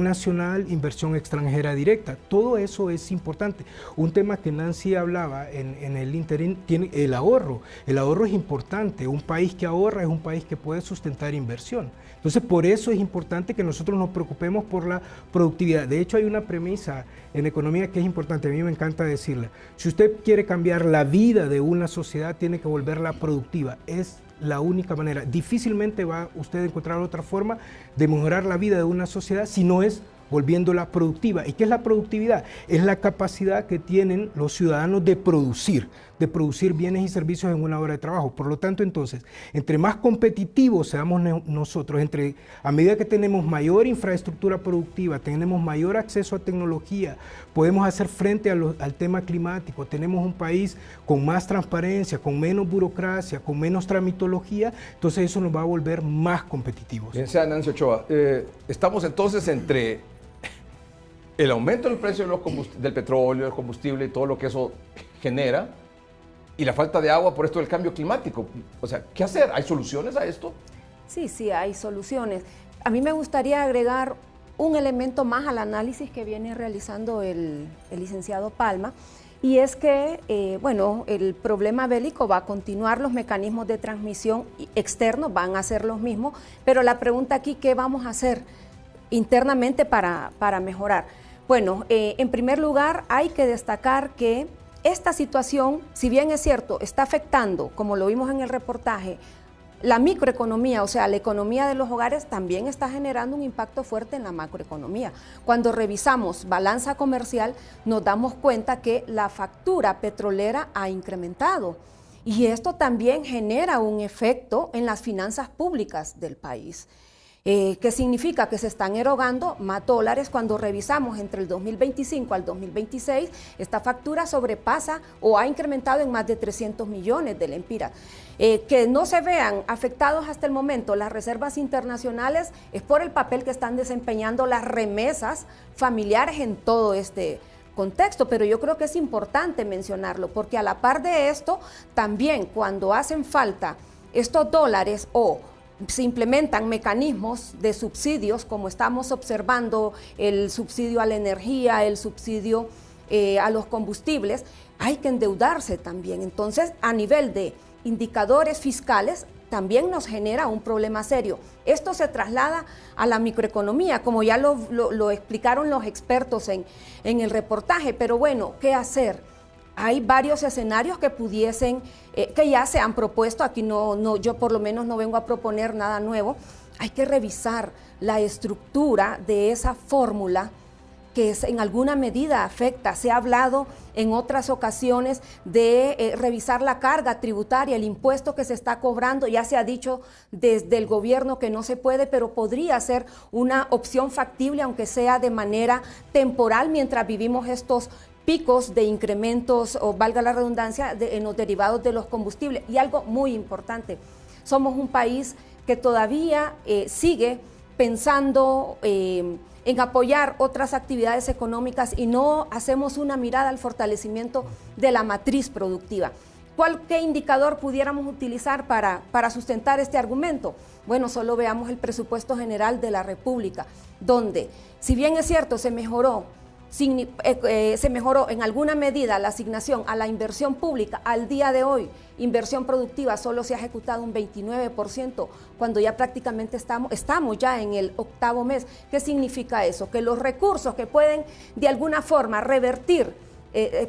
nacional, inversión extranjera directa. Todo eso es importante. Un tema que Nancy hablaba en el interín, tiene el ahorro. El ahorro es importante. Un país que ahorra es un país que puede sustentar inversión. Entonces, por eso es importante que nosotros nos preocupemos por la productividad. De hecho, hay una premisa en economía que es importante, a mí me encanta decirla. Si usted quiere cambiar la vida de una sociedad, tiene que volverla productiva. Es la única manera. Difícilmente va usted a encontrar otra forma de mejorar la vida de una sociedad si no es volviéndola productiva. ¿Y qué es la productividad? Es la capacidad que tienen los ciudadanos de producir bienes y servicios en una hora de trabajo. Por lo tanto, entonces, entre más competitivos seamos nosotros, a medida que tenemos mayor infraestructura productiva, tenemos mayor acceso a tecnología, podemos hacer frente al tema climático, tenemos un país con más transparencia, con menos burocracia, con menos tramitología, entonces eso nos va a volver más competitivos. Bien sea, Nancy Ochoa, estamos entonces entre el aumento del precio del petróleo, del combustible y todo lo que eso genera, y la falta de agua por esto del cambio climático. O sea, ¿qué hacer? ¿Hay soluciones a esto? Sí, hay soluciones. A mí me gustaría agregar un elemento más al análisis que viene realizando el licenciado Palma, y es que, el problema bélico va a continuar, los mecanismos de transmisión externos van a ser los mismos, pero la pregunta aquí, ¿qué vamos a hacer internamente para mejorar? Bueno, en primer lugar, hay que destacar que esta situación, si bien es cierto, está afectando, como lo vimos en el reportaje, la microeconomía, o sea, la economía de los hogares, también está generando un impacto fuerte en la macroeconomía. Cuando revisamos balanza comercial, nos damos cuenta que la factura petrolera ha incrementado. Y esto también genera un efecto en las finanzas públicas del país. ¿Qué significa? Que se están erogando más dólares. Cuando revisamos entre el 2025 al 2026, esta factura sobrepasa o ha incrementado en más de 300 millones de lempiras. Que no se vean afectados hasta el momento las reservas internacionales es por el papel que están desempeñando las remesas familiares en todo este contexto, pero yo creo que es importante mencionarlo, porque a la par de esto, también cuando hacen falta estos dólares o se implementan mecanismos de subsidios, como estamos observando el subsidio a la energía, el subsidio a los combustibles, hay que endeudarse también. Entonces, a nivel de indicadores fiscales, también nos genera un problema serio. Esto se traslada a la microeconomía, como ya lo explicaron los expertos en el reportaje, pero bueno, ¿qué hacer? Hay varios escenarios que pudiesen, que ya se han propuesto, aquí yo por lo menos no vengo a proponer nada nuevo. Hay que revisar la estructura de esa fórmula que en alguna medida afecta. Se ha hablado en otras ocasiones de revisar la carga tributaria, el impuesto que se está cobrando. Ya se ha dicho desde el gobierno que no se puede, pero podría ser una opción factible, aunque sea de manera temporal, mientras vivimos estos picos de incrementos, o valga la redundancia, en los derivados de los combustibles. Y algo muy importante, somos un país que todavía sigue pensando en apoyar otras actividades económicas y no hacemos una mirada al fortalecimiento de la matriz productiva. ¿Qué indicador pudiéramos utilizar para sustentar este argumento? Bueno, solo veamos el presupuesto general de la República, donde, si bien es cierto, se mejoró en alguna medida la asignación a la inversión pública. Al día de hoy, inversión productiva solo se ha ejecutado un 29%, cuando ya prácticamente estamos ya en el 8º mes. ¿Qué significa eso? Que los recursos que pueden de alguna forma revertir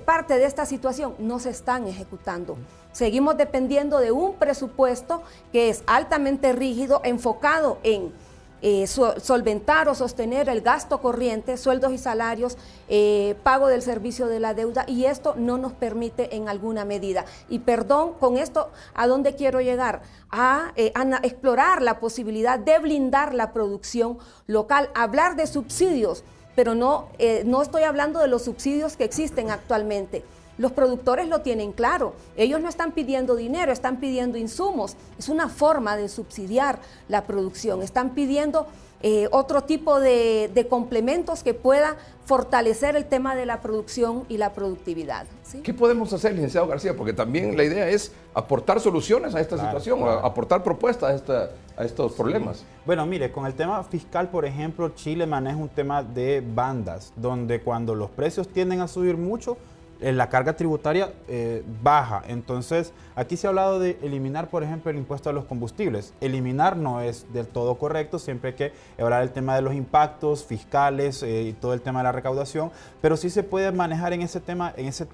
parte de esta situación no se están ejecutando. Seguimos dependiendo de un presupuesto que es altamente rígido, enfocado en solventar o sostener el gasto corriente, sueldos y salarios, pago del servicio de la deuda, y esto no nos permite en alguna medida. Y perdón, con esto, ¿a dónde quiero llegar? A explorar la posibilidad de blindar la producción local, hablar de subsidios, pero no estoy hablando de los subsidios que existen actualmente. Los productores lo tienen claro, ellos no están pidiendo dinero, están pidiendo insumos. Es una forma de subsidiar la producción, están pidiendo otro tipo de complementos que pueda fortalecer el tema de la producción y la productividad, ¿sí? ¿Qué podemos hacer, licenciado García? Porque también la idea es aportar soluciones a esta situación, claro. Aportar propuestas a estos problemas. Bueno, mire, con el tema fiscal, por ejemplo, Chile maneja un tema de bandas, donde cuando los precios tienden a subir mucho, la carga tributaria baja. Entonces, aquí se ha hablado de eliminar, por ejemplo, el impuesto a los combustibles. Eliminar no es del todo correcto, siempre hay que hablar del tema de los impactos fiscales y todo el tema de la recaudación, pero sí se puede manejar en ese tema, en ese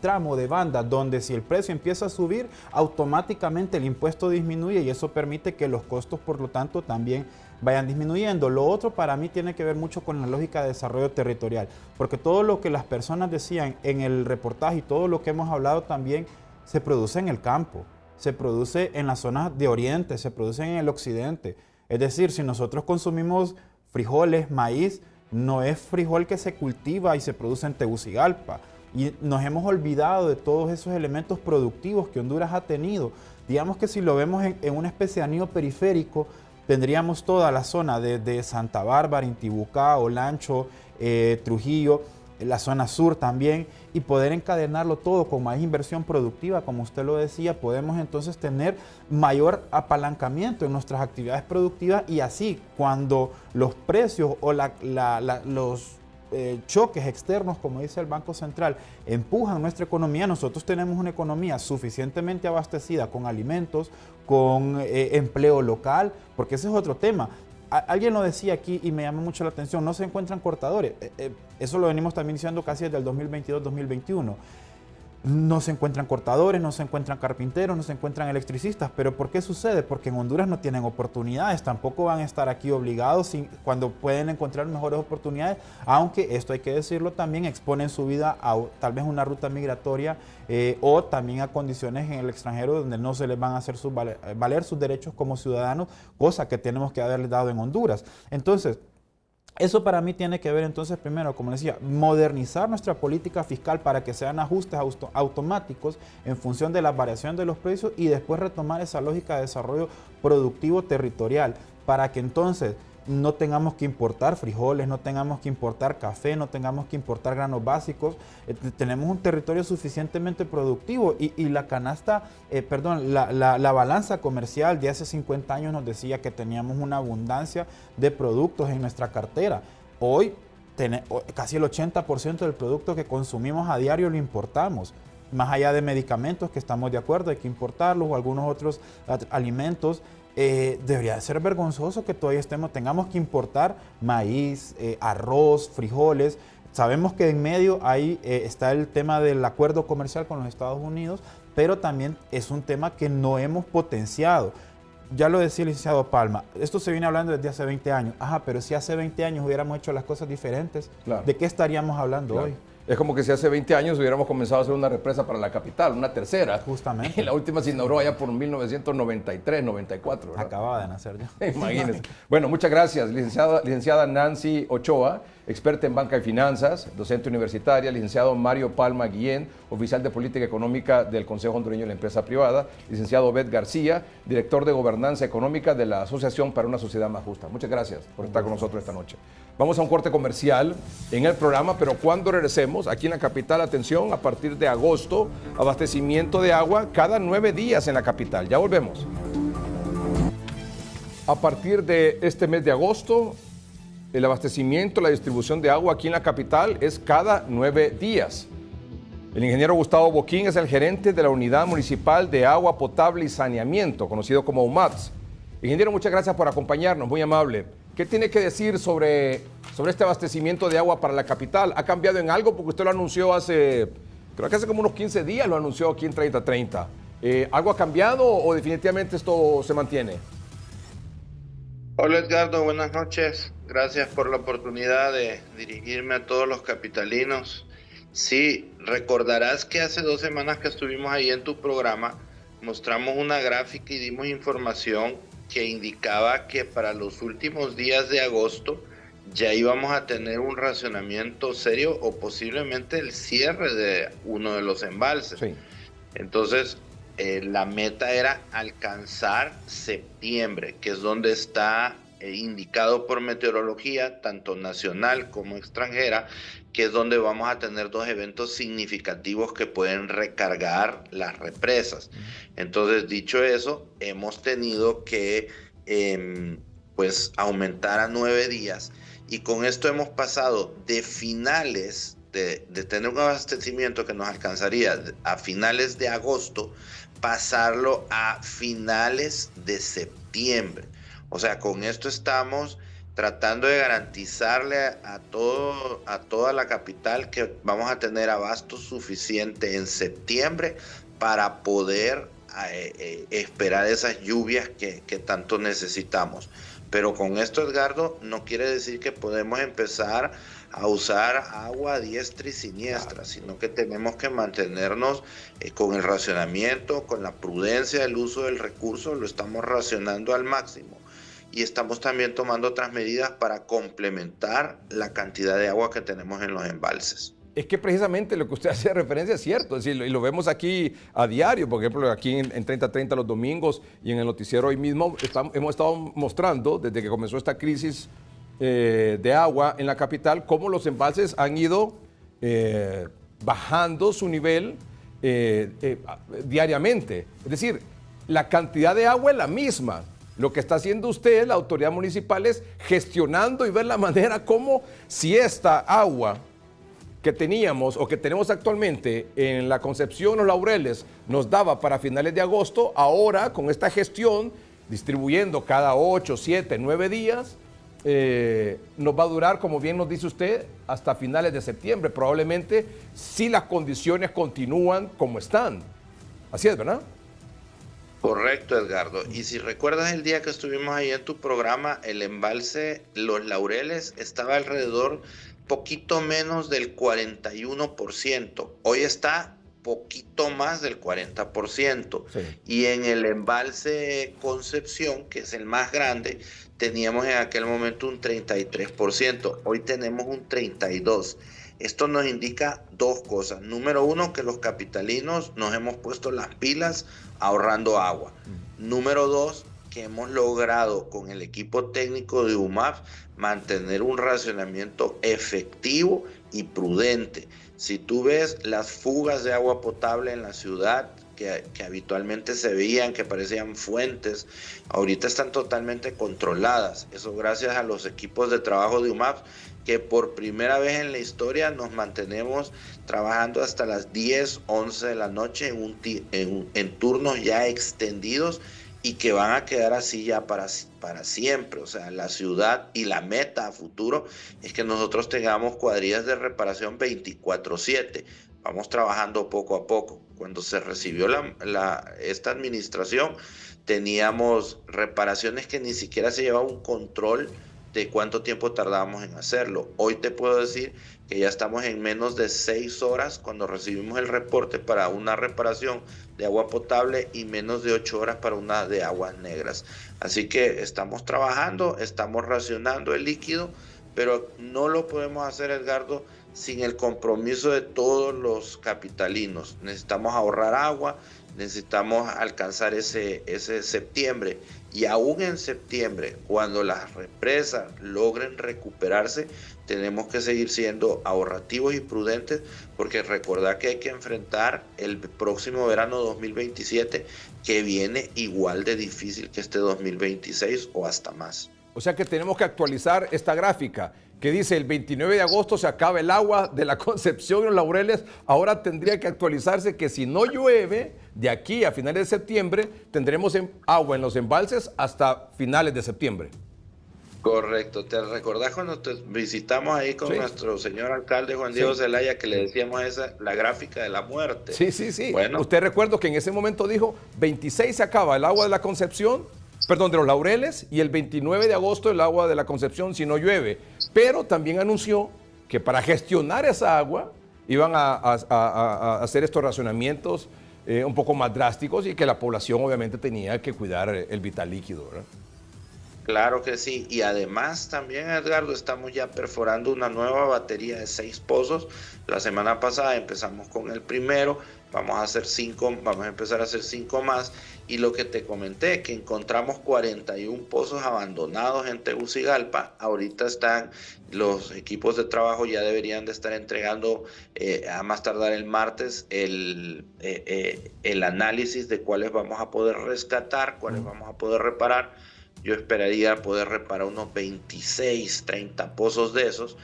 tramo de banda, donde si el precio empieza a subir, automáticamente el impuesto disminuye y eso permite que los costos, por lo tanto, también vayan disminuyendo. Lo otro para mí tiene que ver mucho con la lógica de desarrollo territorial, porque todo lo que las personas decían en el reportaje y todo lo que hemos hablado también se produce en el campo, se produce en las zonas de oriente, se produce en el occidente. Es decir, si nosotros consumimos frijoles, maíz, no es frijol que se cultiva y se produce en Tegucigalpa. Y nos hemos olvidado de todos esos elementos productivos que Honduras ha tenido. Digamos que si lo vemos en una especie de anillo periférico, tendríamos toda la zona de Santa Bárbara, Intibucá, Olancho, Trujillo, la zona sur también, y poder encadenarlo todo con más inversión productiva, como usted lo decía, podemos entonces tener mayor apalancamiento en nuestras actividades productivas y así cuando los precios o los choques externos, como dice el Banco Central, empujan nuestra economía, nosotros tenemos una economía suficientemente abastecida con alimentos, con empleo local, porque ese es otro tema. Alguien lo decía aquí y me llama mucho la atención, no se encuentran cortadores. Eso lo venimos también diciendo casi desde el 2022-2021. no se encuentran cortadores, no se encuentran carpinteros, no se encuentran electricistas. ¿Pero por qué sucede? Porque en Honduras no tienen oportunidades, tampoco van a estar aquí obligados cuando pueden encontrar mejores oportunidades, aunque esto hay que decirlo también, exponen su vida a tal vez una ruta migratoria o también a condiciones en el extranjero donde no se les van a hacer valer sus derechos como ciudadanos, cosa que tenemos que haberles dado en Honduras. Entonces, eso para mí tiene que ver entonces primero, como decía, modernizar nuestra política fiscal para que sean ajustes automáticos en función de la variación de los precios y después retomar esa lógica de desarrollo productivo territorial para que entonces no tengamos que importar frijoles, no tengamos que importar café, no tengamos que importar granos básicos. Tenemos un territorio suficientemente productivo y la canasta, la balanza comercial de hace 50 años nos decía que teníamos una abundancia de productos en nuestra cartera. Hoy casi el 80% del producto que consumimos a diario lo importamos. Más allá de medicamentos que estamos de acuerdo, hay que importarlos o algunos otros alimentos. Debería de ser vergonzoso que todavía tengamos que importar maíz, arroz, frijoles. Sabemos que en medio ahí está el tema del acuerdo comercial con los Estados Unidos, pero también es un tema que no hemos potenciado. Ya lo decía el licenciado Palma, esto se viene hablando desde hace 20 años. Ajá, pero si hace 20 años hubiéramos hecho las cosas diferentes, claro, ¿de qué estaríamos hablando hoy? Es como que si hace 20 años hubiéramos comenzado a hacer una represa para la capital, una tercera. Justamente. Y la última se inauguró allá por 1993, 94. ¿verdad? Acababa de nacer ya. Imagínense. Bueno, muchas gracias, licenciada Nancy Ochoa, experta en banca y finanzas, docente universitaria, licenciado Mario Palma Guillén, oficial de política económica del Consejo Hondureño de la Empresa Privada, licenciado Obed García, director de gobernanza económica de la Asociación para una Sociedad Más Justa. Muchas gracias por estar con nosotros esta noche. Vamos a un corte comercial en el programa, pero cuando regresemos, aquí en la capital, atención, a partir de agosto, abastecimiento de agua cada 9 días en la capital. Ya volvemos. A partir de este mes de agosto, el abastecimiento, la distribución de agua aquí en la capital es cada 9 días. El ingeniero Gustavo Boquín es el gerente de la Unidad Municipal de Agua Potable y Saneamiento, conocido como UMAPS. Ingeniero, muchas gracias por acompañarnos, muy amable. ¿Qué tiene que decir sobre este abastecimiento de agua para la capital? ¿Ha cambiado en algo? Porque usted lo anunció creo que hace como unos 15 días lo anunció aquí en 3030. ¿Algo ha cambiado o definitivamente esto se mantiene? Hola Edgardo, buenas noches. Gracias por la oportunidad de dirigirme a todos los capitalinos. Sí, recordarás que hace 2 semanas que estuvimos ahí en tu programa, mostramos una gráfica y dimos información que indicaba que para los últimos días de agosto ya íbamos a tener un racionamiento serio o posiblemente el cierre de uno de los embalses. Sí. Entonces, la meta era alcanzar septiembre, que es donde está indicado por meteorología, tanto nacional como extranjera, que es donde vamos a tener 2 eventos significativos que pueden recargar las represas. Entonces, dicho eso, hemos tenido que pues aumentar a 9 días y con esto hemos pasado de finales de tener un abastecimiento que nos alcanzaría a finales de agosto, pasarlo a finales de septiembre. O sea, con esto estamos tratando de garantizarle a toda la capital que vamos a tener abasto suficiente en septiembre para poder esperar esas lluvias que tanto necesitamos. Pero con esto, Edgardo, no quiere decir que podemos empezar a usar agua a diestra y siniestra, sino que tenemos que mantenernos con el racionamiento, con la prudencia del uso del recurso, lo estamos racionando al máximo. Y estamos también tomando otras medidas para complementar la cantidad de agua que tenemos en los embalses. Es que precisamente lo que usted hace referencia es cierto, es decir, y lo vemos aquí a diario, por ejemplo, aquí en 3030 los domingos y en el noticiero hoy mismo hemos estado mostrando desde que comenzó esta crisis de agua en la capital, cómo los embalses han ido bajando su nivel diariamente. Es decir, la cantidad de agua es la misma. Lo que está haciendo usted, la autoridad municipal, es gestionando y ver la manera como si esta agua que teníamos o que tenemos actualmente en la Concepción, Los Laureles, nos daba para finales de agosto, ahora con esta gestión, distribuyendo cada 8, 7, 9 días, nos va a durar, como bien nos dice usted, hasta finales de septiembre, probablemente, si las condiciones continúan como están. Así es, ¿verdad? Correcto, Edgardo. Y si recuerdas el día que estuvimos ahí en tu programa, el embalse Los Laureles estaba alrededor poquito menos del 41%. Hoy está poquito más del 40%. Sí. Y en el embalse Concepción, que es el más grande, teníamos en aquel momento un 33%. Hoy tenemos un 32%. Esto nos indica dos cosas. Número uno, que los capitalinos nos hemos puesto las pilas ahorrando agua. Número dos, que hemos logrado con el equipo técnico de UMAP mantener un racionamiento efectivo y prudente. Si tú ves las fugas de agua potable en la ciudad, que habitualmente se veían, que parecían fuentes, ahorita están totalmente controladas. Eso gracias a los equipos de trabajo de UMAP, que por primera vez en la historia nos mantenemos trabajando hasta las 10, 11 de la noche en turnos ya extendidos y que van a quedar así ya para siempre. O sea, la ciudad y la meta a futuro es que nosotros tengamos cuadrillas de reparación 24/7. Vamos trabajando poco a poco. Cuando se recibió esta administración, teníamos reparaciones que ni siquiera se llevaba un control de cuánto tiempo tardábamos en hacerlo. Hoy te puedo decir que ya estamos en menos de 6 horas cuando recibimos el reporte para una reparación de agua potable y menos de 8 horas para una de aguas negras. Así que estamos trabajando, estamos racionando el líquido, pero no lo podemos hacer, Edgardo, sin el compromiso de todos los capitalinos. Necesitamos ahorrar agua, necesitamos alcanzar ese septiembre. Y aún en septiembre, cuando las represas logren recuperarse, tenemos que seguir siendo ahorrativos y prudentes, porque recordad que hay que enfrentar el próximo verano 2027, que viene igual de difícil que este 2026 o hasta más. O sea que tenemos que actualizar esta gráfica que dice el 29 de agosto se acaba el agua de la Concepción y Los Laureles. Ahora tendría que actualizarse que si no llueve, de aquí a finales de septiembre, tendremos agua en los embalses hasta finales de septiembre. Correcto. ¿Te recordás cuando te visitamos ahí con nuestro señor alcalde Juan Diego Zelaya, que le decíamos la gráfica de la muerte? Sí. Bueno. Usted recuerdo que en ese momento dijo, 26 se acaba el agua de la Concepción, perdón, de Los Laureles, y el 29 de agosto el agua de la Concepción si no llueve. Pero también anunció que para gestionar esa agua iban a hacer estos racionamientos un poco más drásticos y que la población obviamente tenía que cuidar el vital líquido, ¿verdad? Claro que sí, y además también, Edgardo, estamos ya perforando una nueva batería de 6 pozos. La semana pasada empezamos con el primero, vamos a empezar a hacer 5 más, y lo que te comenté, que encontramos 41 pozos abandonados en Tegucigalpa. Ahorita están los equipos de trabajo, ya deberían de estar entregando a más tardar el martes el análisis de cuáles vamos a poder rescatar, cuáles vamos a poder reparar. Yo esperaría poder reparar unos 26, 30 pozos de esos.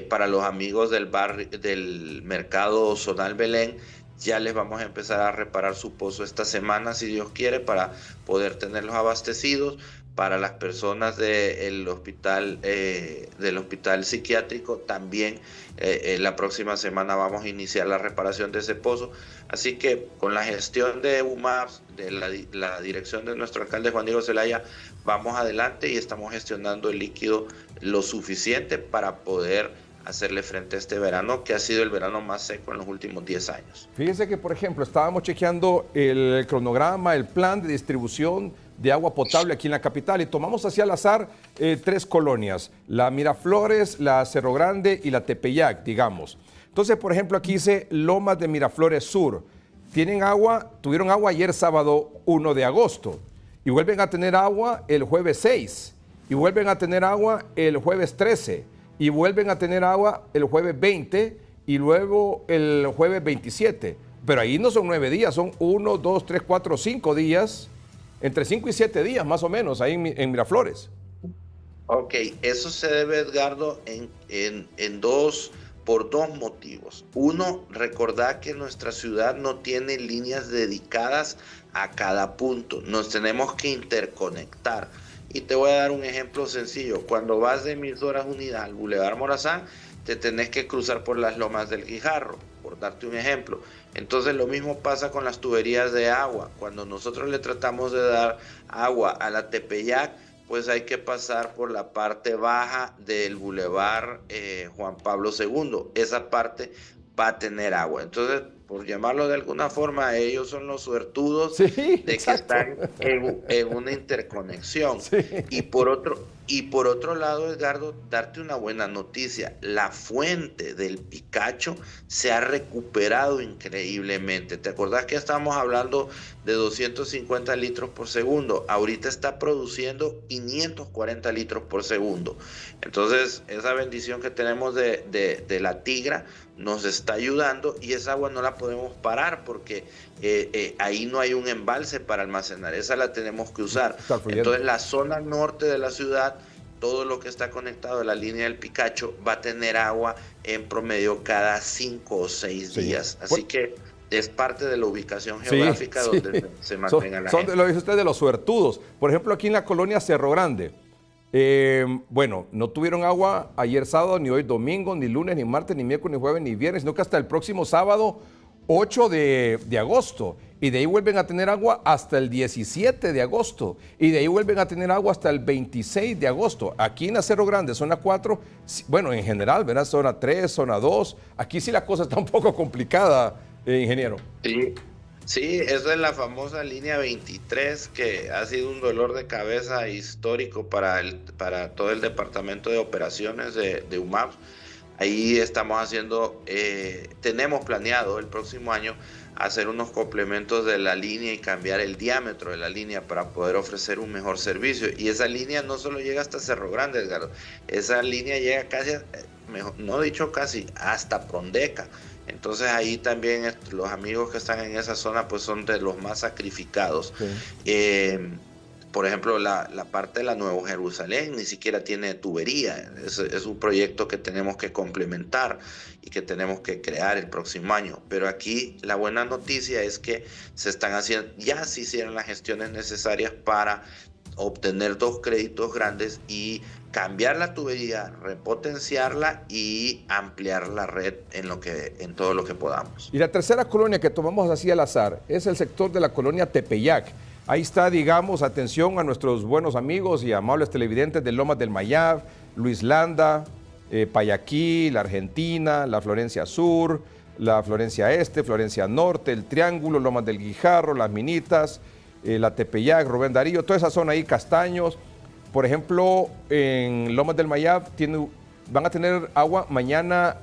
Para los amigos del mercado Zonal Belén, ya les vamos a empezar a reparar su pozo esta semana, si Dios quiere, para poder tenerlos abastecidos. Para las personas del hospital psiquiátrico también la próxima semana vamos a iniciar la reparación de ese pozo. Así que con la gestión de UMAPS, de la dirección de nuestro alcalde Juan Diego Zelaya, vamos adelante y estamos gestionando el líquido lo suficiente para poder hacerle frente a este verano, que ha sido el verano más seco en los últimos 10 años. Fíjense que, por ejemplo, estábamos chequeando el cronograma, el plan de distribución de agua potable aquí en la capital, y tomamos así al azar 3 colonias, la Miraflores, la Cerro Grande y la Tepeyac, digamos. Entonces, por ejemplo, aquí dice Lomas de Miraflores Sur. Tuvieron agua ayer sábado 1 de agosto, y vuelven a tener agua el jueves 6, y vuelven a tener agua el jueves 13, y vuelven a tener agua el jueves 20, y luego el jueves 27. Pero ahí no son 9 días, son 1, 2, 3, 4, 5 días, entre 5 y 7 días más o menos, ahí en Miraflores. Ok, eso se debe, Edgardo, por dos motivos. Uno, recordar que nuestra ciudad no tiene líneas dedicadas a cada punto. Nos tenemos que interconectar. Y te voy a dar un ejemplo sencillo. Cuando vas de Emisoras Unidas al Boulevard Morazán, te tenés que cruzar por las lomas del Guijarro, por darte un ejemplo. Entonces lo mismo pasa con las tuberías de agua. Cuando nosotros le tratamos de dar agua a la Tepeyac, pues hay que pasar por la parte baja del Boulevard Juan Pablo II. Esa parte va a tener agua. Entonces, por llamarlo de alguna forma, ellos son los suertudos de que están en una interconexión. Y por otro lado, Edgardo, darte una buena noticia. La fuente del Picacho se ha recuperado increíblemente. ¿Te acordás que estábamos hablando de 250 litros por segundo? Ahorita está produciendo 540 litros por segundo. Entonces, esa bendición que tenemos de la Tigra nos está ayudando, y esa agua no la podemos parar porque ahí no hay un embalse para almacenar. Esa la tenemos que usar. Entonces, la zona norte de la ciudad, todo lo que está conectado a la línea del Picacho, va a tener agua en promedio cada 5 o 6 días. Así que es parte de la ubicación geográfica donde se mantenga la gente. Lo dice usted, de los suertudos. Por ejemplo, aquí en la colonia Cerro Grande, bueno, no tuvieron agua ayer sábado, ni hoy domingo, ni lunes, ni martes, ni miércoles, ni jueves, ni viernes, sino que hasta el próximo sábado 8 de agosto. Y de ahí vuelven a tener agua hasta el 17 de agosto. Y de ahí vuelven a tener agua hasta el 26 de agosto. Aquí en la Cerro Grande, zona 4, bueno, en general, ¿verdad? Zona 3, zona 2. Aquí sí la cosa está un poco complicada, ingeniero. Sí, esa es la famosa línea 23, que ha sido un dolor de cabeza histórico para todo el departamento de operaciones de UMAP. Ahí estamos haciendo, tenemos planeado el próximo año hacer unos complementos de la línea y cambiar el diámetro de la línea para poder ofrecer un mejor servicio. Y esa línea no solo llega hasta Cerro Grande, Edgardo, esa línea llega casi, no dicho casi, hasta Prondeca. Entonces ahí también los amigos que están en esa zona pues son de los más sacrificados. Por ejemplo, la parte de la Nueva Jerusalén ni siquiera tiene tubería. Es un proyecto que tenemos que complementar y que tenemos que crear el próximo año. Pero aquí la buena noticia es que ya se hicieron las gestiones necesarias para obtener 2 créditos grandes y cambiar la tubería, repotenciarla y ampliar la red en todo lo que podamos. Y la tercera colonia que tomamos así al azar es el sector de la colonia Tepeyac. Ahí está, digamos, atención a nuestros buenos amigos y amables televidentes de Lomas del Mayab, Luis Landa, Payaquí, la Argentina, la Florencia Sur, la Florencia Este, Florencia Norte, el Triángulo, Lomas del Guijarro, Las Minitas, la Tepeyac, Rubén Darío, toda esa zona ahí, Castaños. Por ejemplo, en Lomas del Mayab van a tener agua mañana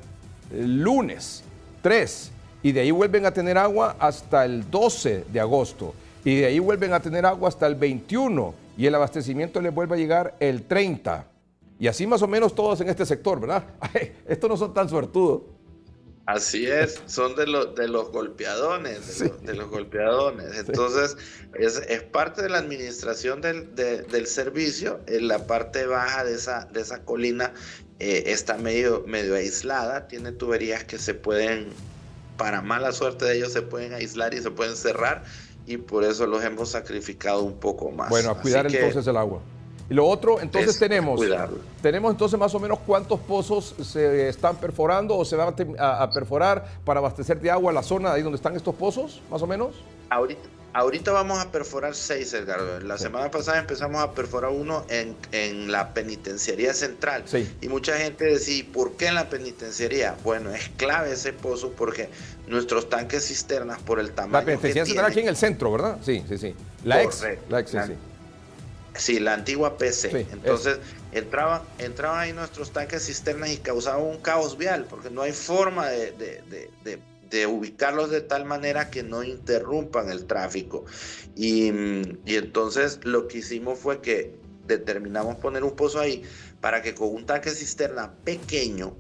lunes 3, y de ahí vuelven a tener agua hasta el 12 de agosto. Y de ahí vuelven a tener agua hasta el 21, y el abastecimiento les vuelve a llegar el 30. Y así más o menos todos en este sector, ¿verdad? Ay, estos no son tan suertudos. Así es, son de los golpeadones, de los golpeadones. Entonces, es parte de la administración del servicio. En la parte baja de esa colina está medio aislada, tiene tuberías que se pueden, para mala suerte de ellos, se pueden aislar y se pueden cerrar, y por eso los hemos sacrificado un poco más. Bueno, a cuidar entonces el agua. Y lo otro, entonces tenemos entonces más o menos cuántos pozos se están perforando o se van a perforar para abastecer de agua la zona ahí donde están estos pozos, más o menos. Ahorita vamos a perforar 6, Edgardo. La semana pasada empezamos a perforar uno en la penitenciaría central. Y mucha gente decía, ¿por qué en la penitenciaría? Bueno, es clave ese pozo porque nuestros tanques cisternas, por el tamaño la penitenciaría central aquí en el centro, ¿verdad? Sí. La ex, sí. Sí, la antigua PC. Entonces entraban ahí nuestros tanques cisternas y causaban un caos vial porque no hay forma de ubicarlos de tal manera que no interrumpan el tráfico. Y entonces lo que hicimos fue que determinamos poner un pozo ahí para que con un tanque cisterna pequeño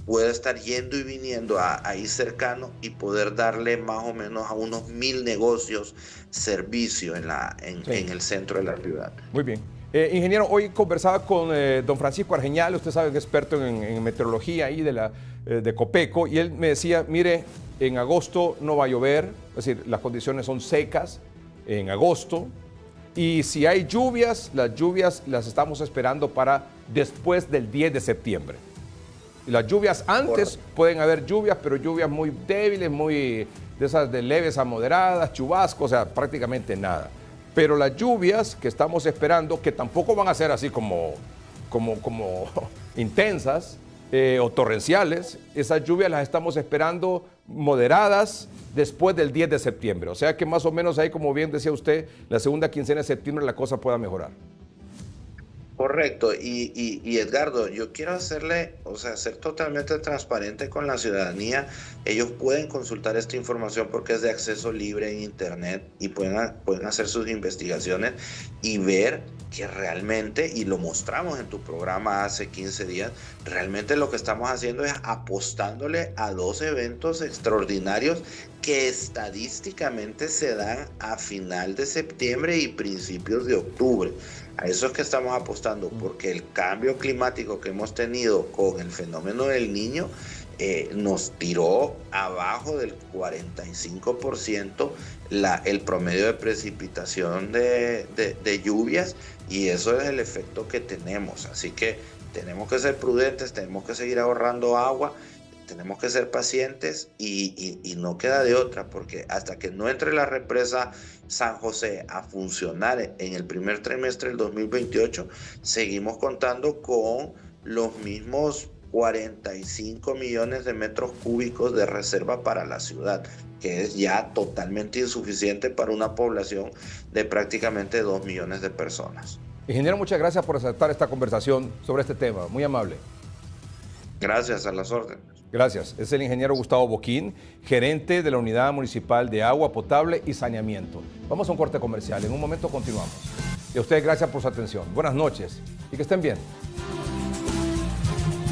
pueda estar yendo y viniendo ahí cercano y poder darle más o menos a unos 1000 negocios servicio en el centro de la ciudad. Muy bien. Ingeniero, hoy conversaba con don Francisco Argeñal, usted sabe que es experto en meteorología ahí de Copeco, y él me decía, mire, en agosto no va a llover, es decir, las condiciones son secas en agosto, Y si hay lluvias, las lluvias las estamos esperando para después del 10 de septiembre. Y las lluvias antes, pueden haber lluvias, pero lluvias muy débiles, muy de esas de leves a moderadas, chubascos, o sea, prácticamente nada. Pero las lluvias que estamos esperando, que tampoco van a ser así como intensas o torrenciales, esas lluvias las estamos esperando moderadas después del 10 de septiembre. O sea que más o menos ahí, como bien decía usted, la segunda quincena de septiembre la cosa pueda mejorar. Correcto, y Edgardo, yo quiero ser totalmente transparente con la ciudadanía. Ellos pueden consultar esta información porque es de acceso libre en internet y pueden hacer sus investigaciones y ver que realmente, y lo mostramos en tu programa hace 15 días, realmente lo que estamos haciendo es apostándole a dos eventos extraordinarios que estadísticamente se dan a final de septiembre y principios de octubre. A eso es que estamos apostando, porque el cambio climático que hemos tenido con el fenómeno del Niño nos tiró abajo del 45% el promedio de precipitación de lluvias, y eso es el efecto que tenemos. Así que tenemos que ser prudentes, tenemos que seguir ahorrando agua, tenemos que ser pacientes y no queda de otra, porque hasta que no entre la represa San José a funcionar en el primer trimestre del 2028, seguimos contando con los mismos 45 millones de metros cúbicos de reserva para la ciudad, que es ya totalmente insuficiente para una población de prácticamente 2 millones de personas. Ingeniero, muchas gracias por aceptar esta conversación sobre este tema, muy amable. Gracias, a las órdenes. Gracias. Es el ingeniero Gustavo Boquín, gerente de la Unidad Municipal de Agua Potable y Saneamiento. Vamos a un corte comercial. En un momento continuamos. Y a ustedes gracias por su atención. Buenas noches y que estén bien.